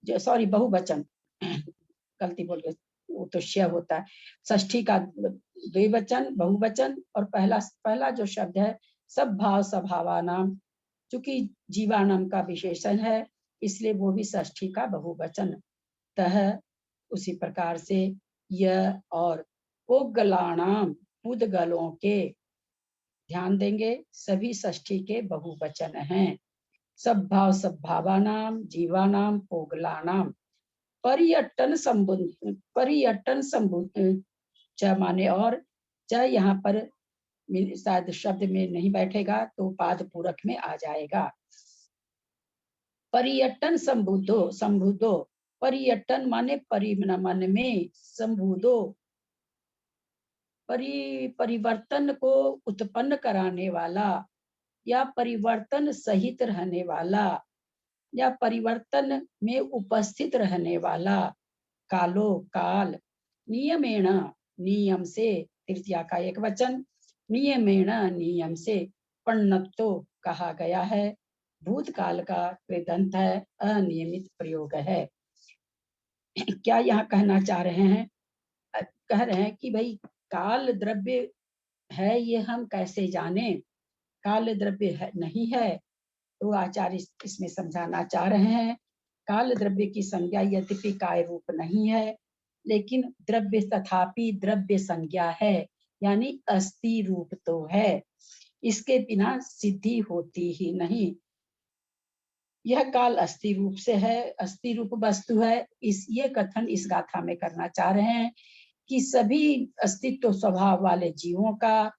सॉरी बहुवचन, गलती बोल गए, वो तो श होता है। षष्ठी का द्विवचन बहुवचन, और पहला जो शब्द है सब भाव स्वभावा नाम, चूंकि जीवानाम का विशेषण है इसलिए वो भी षष्ठी का बहुवचन। तह उसी प्रकार से यह और पुद्गलानाम पुद्गलों के, ध्यान देंगे सभी षष्ठी के बहुवचन हैं। सब भाव सब भावानाम जीवानाम पुद्गलानाम पर्यटन संबंध, पर्यटन संबंध च माने और, च यहाँ पर शायद शब्द में नहीं बैठेगा तो पाद पूरक में आ जाएगा। पर्यटन संबुद्धो, संबुद्धो पर्यटन माने परिणमन में, संबुद्धो परिवर्तन को उत्पन्न कराने वाला या परिवर्तन सहित रहने वाला या परिवर्तन में उपस्थित रहने वाला, कालो काल, नियमेण नियम से, तृतीया का एक वचन, नियमेण नियम से, पण्णतो कहा गया है, भूतकाल का कृदंत है, अनियमित प्रयोग है। क्या यहाँ कहना चाह रहे हैं? कह रहे हैं कि भाई काल द्रव्य है ये हम कैसे जाने, काल द्रव्य है नहीं है, तो आचार्य इसमें समझाना चाह रहे हैं काल द्रव्य की संज्ञा यद्यपि काय रूप नहीं है, लेकिन द्रव्य तथापि द्रव्य संज्ञा है, यानी अस्थि रूप तो है, इसके बिना सिद्धि होती ही नहीं। यह काल अस्थि रूप से है, अस्थि रूप वस्तु है। ये कथन इस गाथा में करना चाह रहे हैं कि सभी अस्तित्व स्वभाव वाले जीवों का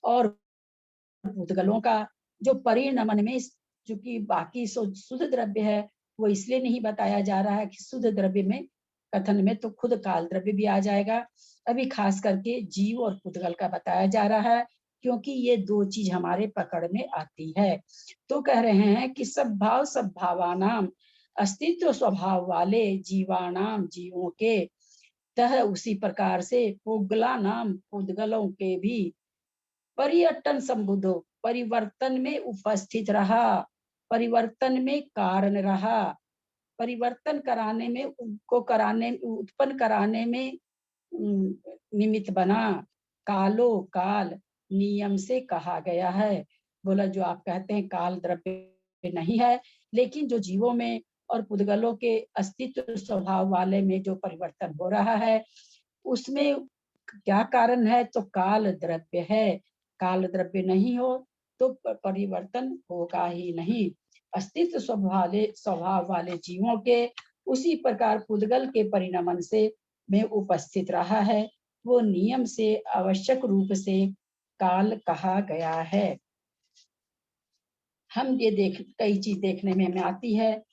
और पुद्गलों का जो परिणमन में, चूंकि बाकी शुद्ध द्रव्य है वो इसलिए नहीं बताया जा रहा है कि शुद्ध द्रव्य में कथन में तो खुद काल द्रव्य भी आ जाएगा, अभी खास करके जीव और पुद्गल का बताया जा रहा है क्योंकि ये दो चीज हमारे पकड़ में आती है। तो कह रहे हैं कि सब भाव सब भावानाम, अस्तित्व स्वभाव वाले जीवानाम जीवों के, तह उसी प्रकार से पुद्गला नाम पुद्गलों के भी, पर्यटन संबुद्धो परिवर्तन में उपस्थित रहा, परिवर्तन में कारण रहा, परिवर्तन कराने में, उनको कराने उत्पन्न कराने में निमित्त बना, कालो काल नियम से कहा गया है। बोला जो आप कहते हैं काल द्रव्य नहीं है, लेकिन जो जीवों में और पुद्गलों के अस्तित्व स्वभाव वाले में जो परिवर्तन हो रहा है उसमें क्या कारण है, तो काल द्रव्य है। काल द्रव्य नहीं हो तो परिवर्तन होगा ही नहीं। अस्तित्व स्वभाव वाले जीवों के उसी प्रकार पुद्गल के परिणमन से में उपस्थित रहा है, वो नियम से आवश्यक रूप से काल कहा गया है। हम ये कई चीज देखने में आती है,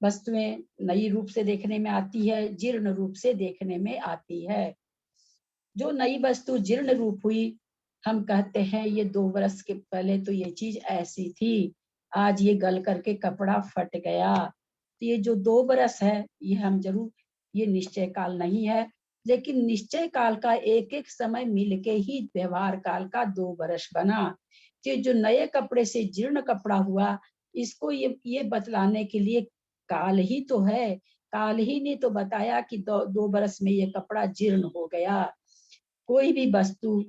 वस्तुएं नई रूप से देखने में आती है, जीर्ण रूप से देखने में आती है। जो नई वस्तु जीर्ण रूप हुई, हम कहते हैं ये 2 बरस के पहले तो ये चीज ऐसी थी, आज ये गल करके कपड़ा फट गया। तो ये जो 2 बरस है, ये हम जरूर, ये निश्चय काल नहीं है, लेकिन निश्चय काल का एक एक समय मिलके ही व्यवहार काल का 2 बरस बना। तो जो नए कपड़े से जीर्ण कपड़ा हुआ, इसको ये बतलाने के लिए काल ही तो है। काल ही ने तो बताया कि 2 बरस में ये कपड़ा जीर्ण हो गया। कोई भी वस्तु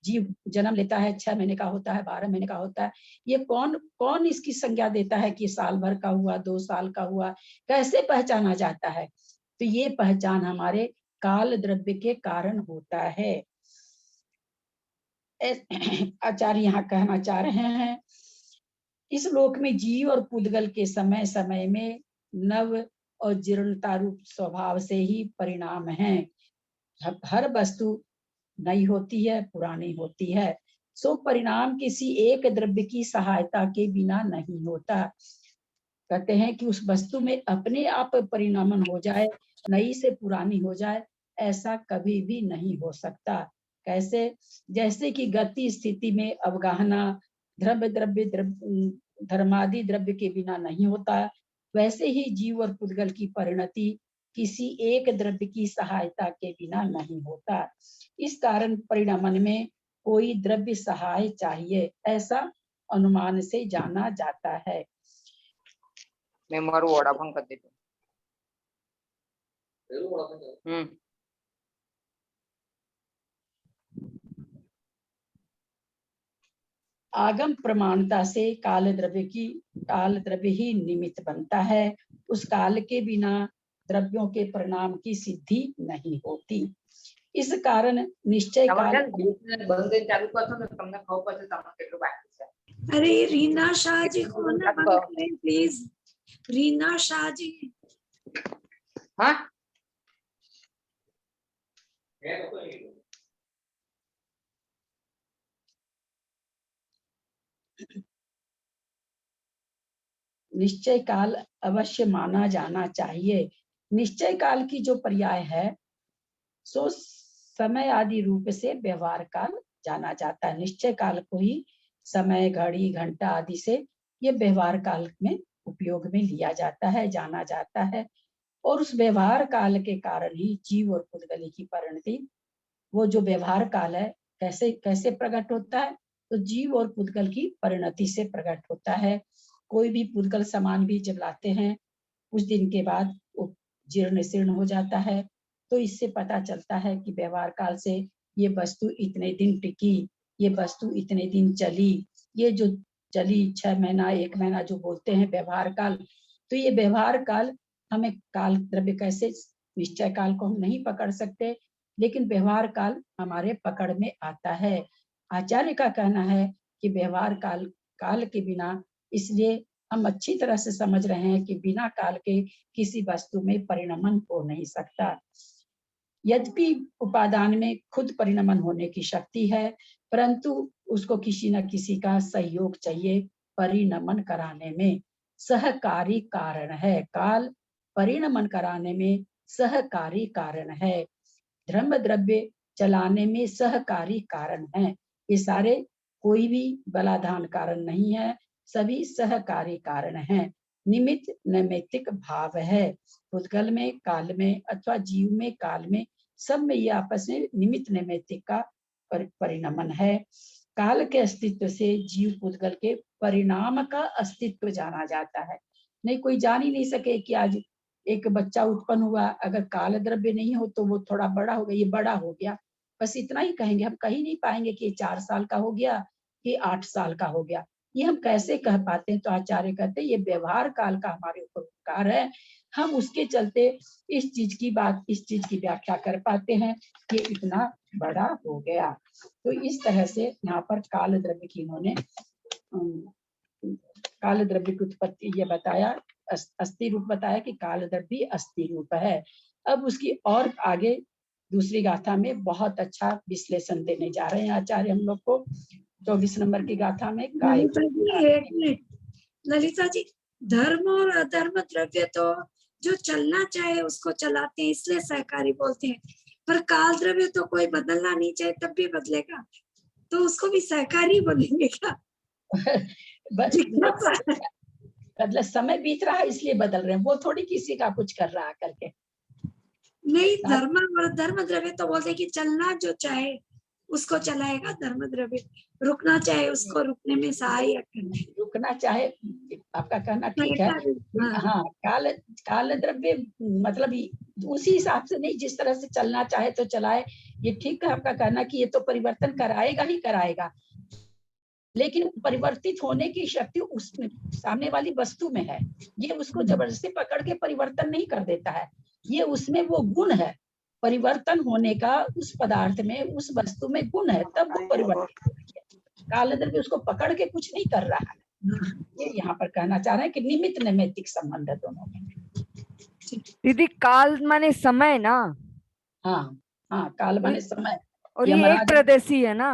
जीव जन्म लेता है, 6 महीने का होता है, 12 महीने का होता है, ये कौन इसकी संज्ञा देता है कि साल भर का हुआ, 2 साल का हुआ, कैसे पहचाना जाता है? तो ये पहचान हमारे काल द्रव्य के कारण होता है। आचार्य यहाँ कहना चाह रहे हैं, इस लोक में जीव और पुद्गल के समय समय में नव और जीर्णता रूप स्वभाव से ही परिणाम है। हर वस्तु नई होती है, पुरानी होती है, सो परिणाम किसी एक द्रव्य की सहायता के बिना नहीं होता। कहते हैं कि उस वस्तु में अपने आप परिणामन हो जाए, नई से पुरानी हो जाए, ऐसा कभी भी नहीं हो सकता। कैसे? जैसे कि गति स्थिति में अवगाहना धर्मादि द्रव्य के बिना नहीं होता, वैसे ही जीव और पुद्गल की परिणति किसी एक द्रव्य की सहायता के बिना नहीं होता। इस कारण परिणमन में कोई द्रव्य सहाय चाहिए, ऐसा अनुमान से जाना जाता है। मैं मारू वोडाफोन कर देता हूँ। आगम प्रमाणता से काल द्रव्य ही निमित्त बनता है। उस काल के बिना द्रव्यों के परिणाम की सिद्धि नहीं होती। इस कारण निश्चय काल चालू करतो ना, તમને ખબર પડશે તમારે કેટલું બાકી છે। अरे रीना शाह जी को ना बंद करें प्लीज, रीना शाह जी। हाँ निश्चय काल अवश्य माना जाना चाहिए। निश्चय काल की जो पर्याय है, सो समय आदि रूप से व्यवहार काल जाना जाता है। निश्चय काल को ही समय, घड़ी, घंटा आदि से ये व्यवहार काल में उपयोग में लिया जाता है, जाना जाता है। और उस व्यवहार काल के कारण ही जीव और पुद्गल की परिणति, वो जो व्यवहार काल है कैसे कैसे प्रकट होता है, तो जीव और पुद्गल की परिणति से प्रकट होता है। कोई भी पुद्गल सामान भी जब लाते हैं, कुछ दिन के बाद वो जीर्ण शीर्ण हो जाता है, तो इससे पता चलता है कि व्यवहार काल से ये वस्तु इतने दिन टिकी, ये वस्तु इतने दिन चली। ये जो चली 6 महीना 1 महीना जो बोलते हैं व्यवहार काल, तो ये व्यवहार काल हमें काल द्रव्य कैसे, निश्चय काल को हम नहीं पकड़ सकते, लेकिन व्यवहार काल हमारे पकड़ में आता है। आचार्य का कहना है कि व्यवहार काल के बिना, इसलिए हम अच्छी तरह से समझ रहे हैं कि बिना काल के किसी वस्तु में परिणमन हो नहीं सकता। यद्यपि उपादान में खुद परिणमन होने की शक्ति है, परंतु उसको किसी न किसी का सहयोग चाहिए परिणमन कराने में। सहकारी कारण है काल, परिणमन कराने में सहकारी कारण है। धर्म द्रव्य चलाने में सहकारी कारण है। ये सारे कोई भी बलाधान कारण नहीं है, सभी सहकारी कारण हैं। निमित्त नैमित्तिक भाव है। पुद्गल में, काल में अथवा जीव में, काल में, सब में ये आपस में निमित्त नैमित्तिक का परिणमन है। काल के अस्तित्व से जीव पुद्गल के परिणाम का अस्तित्व जाना जाता है। नहीं, कोई जान ही नहीं सके कि आज एक बच्चा उत्पन्न हुआ, अगर काल द्रव्य नहीं हो तो वो थोड़ा बड़ा हो गया, ये बड़ा हो गया, बस इतना ही कहेंगे। हम कहीं नहीं पाएंगे कि 4 साल का हो गया कि 8 साल का हो गया। ये हम कैसे कह पाते हैं? तो आचार्य कहते हैं ये व्यवहार काल का हमारे ऊपर उपकार है। हम उसके चलते इस चीज की व्याख्या कर पाते हैं कि इतना बड़ा हो गया। तो इस तरह से यहाँ पर काल द्रव्य की इन्होंने काल द्रव्य की उत्पत्ति ये बताया, अस्थि रूप बताया कि काल द्रव्य अस्थि रूप है। अब उसकी और आगे दूसरी गाथा में बहुत अच्छा विश्लेषण देने जा रहे हैं आचार्य हम लोग को। 24 नंबर की गाथा में ललिता जी एक मिनट, ललिता जी धर्म और अधर्म द्रव्य तो जो चलना चाहे उसको चलाते हैं इसलिए सहकारी बोलते हैं, पर काल द्रव्य तो कोई बदलना नहीं चाहे तब भी बदलेगा, तो उसको भी सहकारी बोलेंगे क्या? मतलब समय बीत रहा है इसलिए बदल रहे हैं, वो थोड़ी किसी का कुछ कर रहा करके। नहीं, धर्म और धर्म द्रव्य तो बोलते हैं कि चलना जो चाहे उसको चलाएगा धर्म द्रव्य, रुकना चाहे उसको रुकने में सहायक है। रुकना चाहे, आपका कहना ठीक है। हाँ, काल द्रव्य मतलब उसी हिसाब से नहीं, जिस तरह से चलना चाहे तो चलाए, ये ठीक है आपका कहना कि ये तो परिवर्तन कराएगा ही कराएगा, लेकिन परिवर्तित होने की शक्ति उस सामने वाली वस्तु में है। ये उसको जबरदस्ती पकड़ के परिवर्तन नहीं कर देता है, ये उसमें वो गुण है परिवर्तन होने का, उस पदार्थ में उस वस्तु में गुण है, तब वो परिवर्तित होती है। काल द्रव्य उसको पकड़ के कुछ नहीं कर रहा है, ये यहाँ पर कहना चाह रहे हैं कि निमित्त नैमित्तिक संबंध है दोनों में। दीदी काल माने समय ना? हाँ हाँ, काल माने समय। और ये एक प्रदेशी है ना?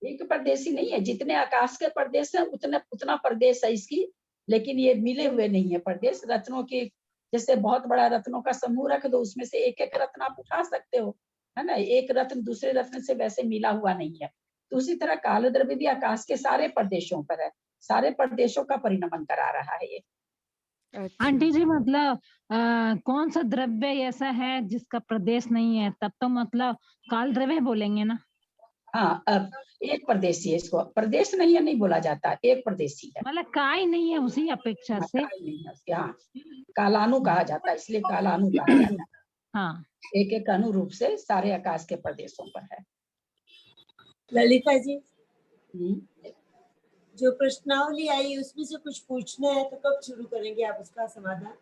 एक प्रदेशी नहीं है, जितने आकाश के प्रदेश है उतना प्रदेश है इसकी, लेकिन ये मिले हुए नहीं है प्रदेश। रत्नों की जैसे बहुत बड़ा रत्नों का समूह रख दो, उसमें से एक एक रत्न आप उठा सकते हो, है ना, एक रत्न दूसरे रत्न से वैसे मिला हुआ नहीं है। तो उसी तरह काल द्रव्य भी आकाश के सारे प्रदेशों पर है, सारे प्रदेशों का परिणमन करा रहा है ये। आंटी जी मतलब कौन सा द्रव्य ऐसा है जिसका प्रदेश नहीं है, तब तो मतलब काल द्रव्य बोलेंगे ना? हाँ, अब एक प्रदेशी है, इसको प्रदेश नहीं है नहीं बोला जाता, एक प्रदेशी है, मतलब काय नहीं है उसी अपेक्षा से। हाँ, कालानु कहा जाता है, इसलिए कालानु कहा जाता है। हाँ, एक एक अनुरूप से सारे आकाश के प्रदेशों पर है। ललिता जी जो प्रश्नावली आई उसमें से कुछ पूछना है तो कब शुरू करेंगे आप उसका समाधान?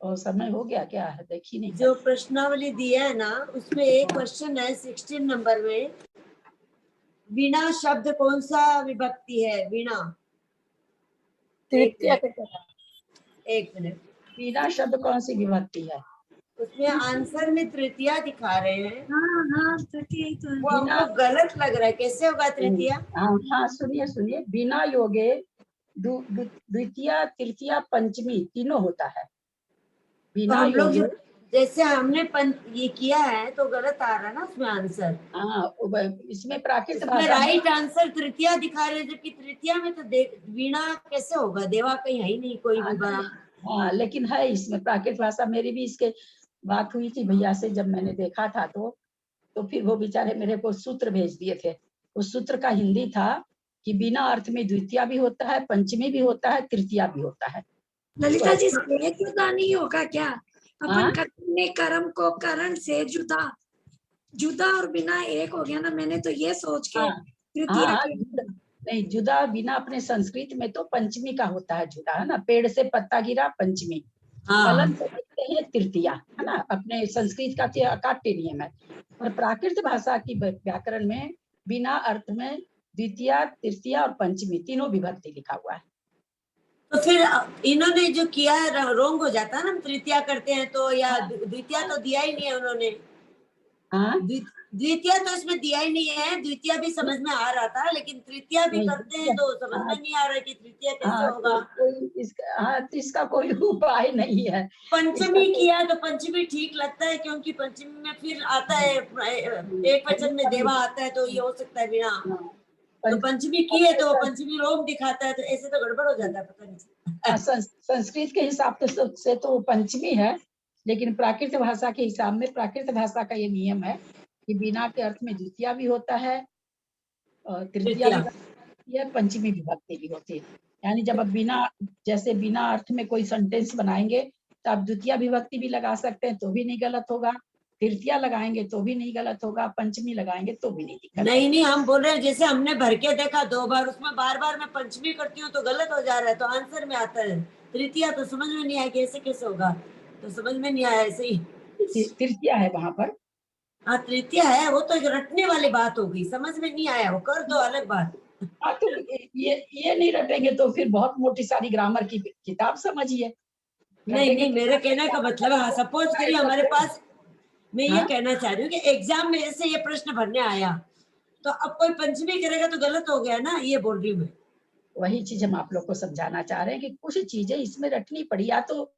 और समय हो गया क्या है, देखी नहीं। जो प्रश्नावली दिया है ना उसमें एक क्वेश्चन है 16 नंबर में, वीणा शब्द कौन सा विभक्ति है? वीणा एक मिनट, वीणा शब्द कौन सी विभक्ति है? उसमें आंसर में तृतीया दिखा रहे हैं। हाँ, तृतीया तो वो हमको गलत लग रहा है, कैसे होगा तृतीया? हाँ, सुनिए, बिना योगे द्वितीया तृतीया पंचमी तीनों होता है। बिना तो योगे जैसे हमने ये किया है तो गलत आ रहा है ना उसमें आंसर। हाँ, इसमें प्राकृत भाषा राइट आंसर तृतीया दिखा रहे, जबकि तृतीया में तो वीणा कैसे होगा, देवा कहीं है ही नहीं कोई भी बड़ा। हाँ, लेकिन है इसमें प्राकृत भाषा। मेरी भी इसके बात हुई थी भैया से, जब मैंने देखा था तो फिर वो बेचारे मेरे को सूत्र भेज दिए थे। उस सूत्र का हिंदी था कि बिना अर्थ में द्वितीया भी होता है, पंचमी भी होता है, तृतीया भी होता है। ललिता जी से जुदा नहीं होगा क्या? अपन करने कर्म को करण से जुदा और बिना एक हो गया ना, मैंने तो ये सोच के तृतीया नहीं, जुदा बिना अपने संस्कृत में तो पंचमी का होता है जुदा, है ना, पेड़ से पत्ता गिरा पंचमी, फलन से देखते हैं तृतीया, है ना, अपने संस्कृत का अकाट्य नियम है। और प्राकृत भाषा की व्याकरण में बिना अर्थ में द्वितीया तृतीया और पंचमी तीनों विभक्ति लिखा हुआ है। तो फिर इन्होंने जो किया है रोंग हो जाता है ना, हम तृतीया करते हैं तो, या द्वितीया तो दिया ही नहीं है उन्होंने। हाँ, द्वितीया तो इसमें दिया ही नहीं है, द्वितीया भी समझ में आ रहा था, लेकिन तृतीया भी करते हैं तो समझ में नहीं आ रहा है कि तृतीया कैसे होगा। इसका कोई उपाय नहीं है। पंचमी किया तो पंचमी ठीक लगता है, क्योंकि पंचमी में फिर आता है एक वचन में देवा आता है, तो ये हो सकता है बिना। तो पंचमी की है तो पंचमी रोम दिखाता है, तो ऐसे तो गड़बड़ हो जाता है, पता नहीं। संस्कृत के हिसाब से तो पंचमी है, लेकिन प्राकृत भाषा के हिसाब में प्राकृत भाषा का ये नियम है कि बिना के अर्थ में द्वितीया भी होता है और तृतीया भी, पंचमी विभक्ति भी होती है। यानी जब आप जैसे बिना अर्थ में कोई सेंटेंस बनाएंगे तो आप द्वितीया विभक्ति भी लगा सकते हैं तो भी नहीं गलत होगा, तृतीया लगाएंगे तो भी नहीं गलत होगा, पंचमी लगाएंगे तो भी नहीं दिक्कत। नहीं, हम बोल रहे हैं जैसे हमने भर के देखा 2 बार, उसमें बार बार मैं पंचमी करती हूँ तो गलत हो जा रहा है, तो आंसर में आता है तृतीया तो समझ में नहीं आया कि ऐसे कैसे होगा, तो समझ में नहीं आया ऐसे ही। तृतीया है वहां पर। हाँ तृतीया है, वो तो एक रटने वाली बात हो गई, समझ में नहीं आया, वो कर दो अलग बात। हाँ तो ये नहीं रटेंगे तो फिर बहुत मोटी सारी ग्रामर की किताब समझिए। नहीं नहीं, मेरे कहने का मतलब है, सपोज करिए हमारे पास, मैं ये कहना चाह रही हूँ कि एग्जाम में ऐसे ये प्रश्न भरने आया, तो अब कोई पंचमी करेगा तो गलत हो गया ना, ये बोल रही हूँ मैं। वही चीज हम आप लोग को समझाना चाह रहे हैं कि कुछ चीजें इसमें रटनी पड़ी, या तो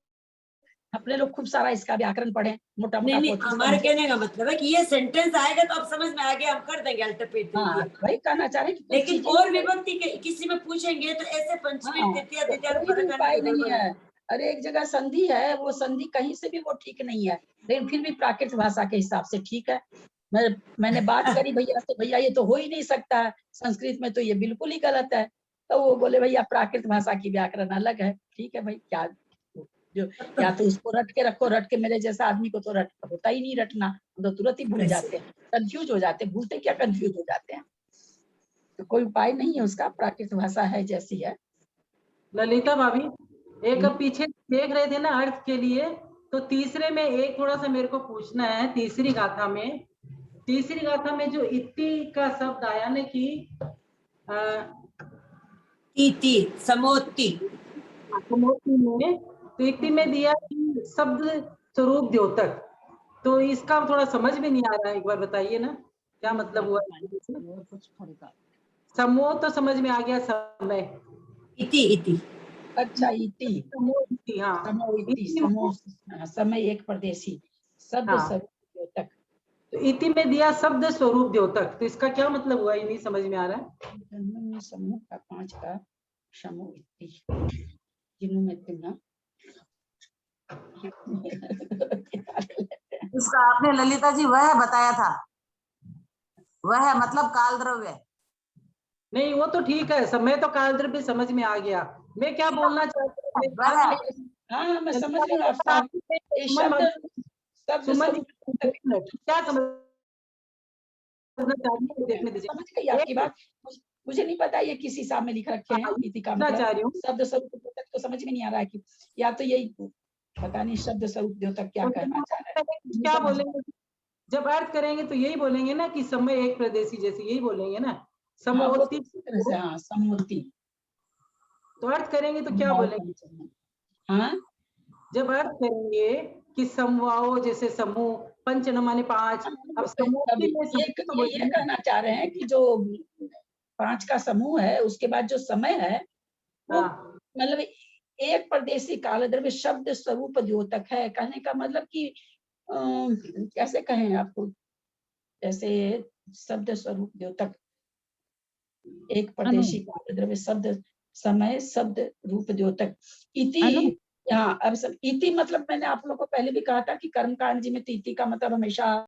अपने लोग खूब सारा इसका व्याकरण पढ़े, मोटा मोटा। नहीं, हमारे कहने का मतलब है कि ये सेंटेंस आएगा तो अब समझ में आ गया, हम कर देंगे अल्टरपेट। वही कहना चाह रहे हैं। लेकिन और विभक्ति किसी में पूछेंगे तो ऐसे पंचमी तृतीया द्वितीया का फर्क उपाय नहीं है। अरे एक जगह संधि है, वो संधि कहीं से भी वो ठीक नहीं है, लेकिन फिर भी प्राकृत भाषा के हिसाब से ठीक है। मैंने बात करी भैया से, भैया ये तो हो ही नहीं सकता है, संस्कृत में तो ये बिल्कुल ही गलत है। तो वो बोले भैया प्राकृत भाषा की व्याकरण अलग है। ठीक है भाई, क्या जो या तो उसको रट के रखो, रट के मेरे जैसा आदमी को तो रट होता ही नहीं रटना, तो तुरंत ही भूल जाते हैं, कंफ्यूज हो जाते हैं, भूलते क्या कंफ्यूज हो जाते हैं। तो कोई उपाय नहीं है उसका, प्राकृत भाषा है जैसी है। ललिता भाभी, एक पीछे देख रहे थे ना अर्थ के लिए, तो तीसरे में एक थोड़ा सा मेरे को पूछना है। तीसरी गाथा में जो इति का शब्द आया ना कि इति समोति में, तो इति में दिया कि शब्द स्वरूप द्योतक, तो इसका थोड़ा समझ में नहीं आ रहा है, एक बार बताइए ना क्या मतलब हुआ। समूह तो समझ में आ गया, समय इति अच्छा इति, हाँ समय एक परदेशी शब्द स्वरूप द्योतक, तो इति में दिया शब्द स्वरूप द्योतक, तो इसका क्या मतलब हुआ, ये नहीं समझ में आ रहा है। समूह का 5 का समूह इति, जिन्हों में तुम इसका आपने ललिता जी वह बताया था, वह मतलब काल द्रव्य। नहीं वो तो ठीक है, समय तो काल द्रव्य समझ में आ गया। मैं क्या बोलना चाहती हूँ, हाँ मैं समझ रही हूँ क्या समझ गई आपकी बात। मुझे नहीं पता ये किस हिसाब में लिख रखे हैं इति का मतलब। शब्द स्वरूप द्योतक तो समझ में नहीं आ रहा है कि, या तो यही पता नहीं शब्द स्वरूप द्योतक क्या कहना चाह रहे हैं। क्या बोलेंगे जब अर्थ करेंगे, तो यही बोलेंगे ना कि समय एक प्रदेशी जैसे, यही बोलेंगे ना समोति। हाँ समोति, तो अर्थ करेंगे तो क्या बोलेंगे। हाँ जब अर्थ करेंगे कि समवाओ जैसे समूह, पंच न माने 5, अब समूह ये कहना चाह रहे हैं कि जो 5 का समूह है, उसके बाद जो समय है वो मतलब एक परदेशी काल द्रव्य शब्द स्वरूप द्योतक है। कहने का मतलब कि कैसे कहें आपको, जैसे शब्द स्वरूप द्योतक, एक परदेशी काल द्रव्य शब्द समय शब्द रूप द्योतक इति। हाँ अब सब इति मतलब मैंने आप लोगों को पहले भी कहा था कि कर्मकांड जी में इति का मतलब हमेशा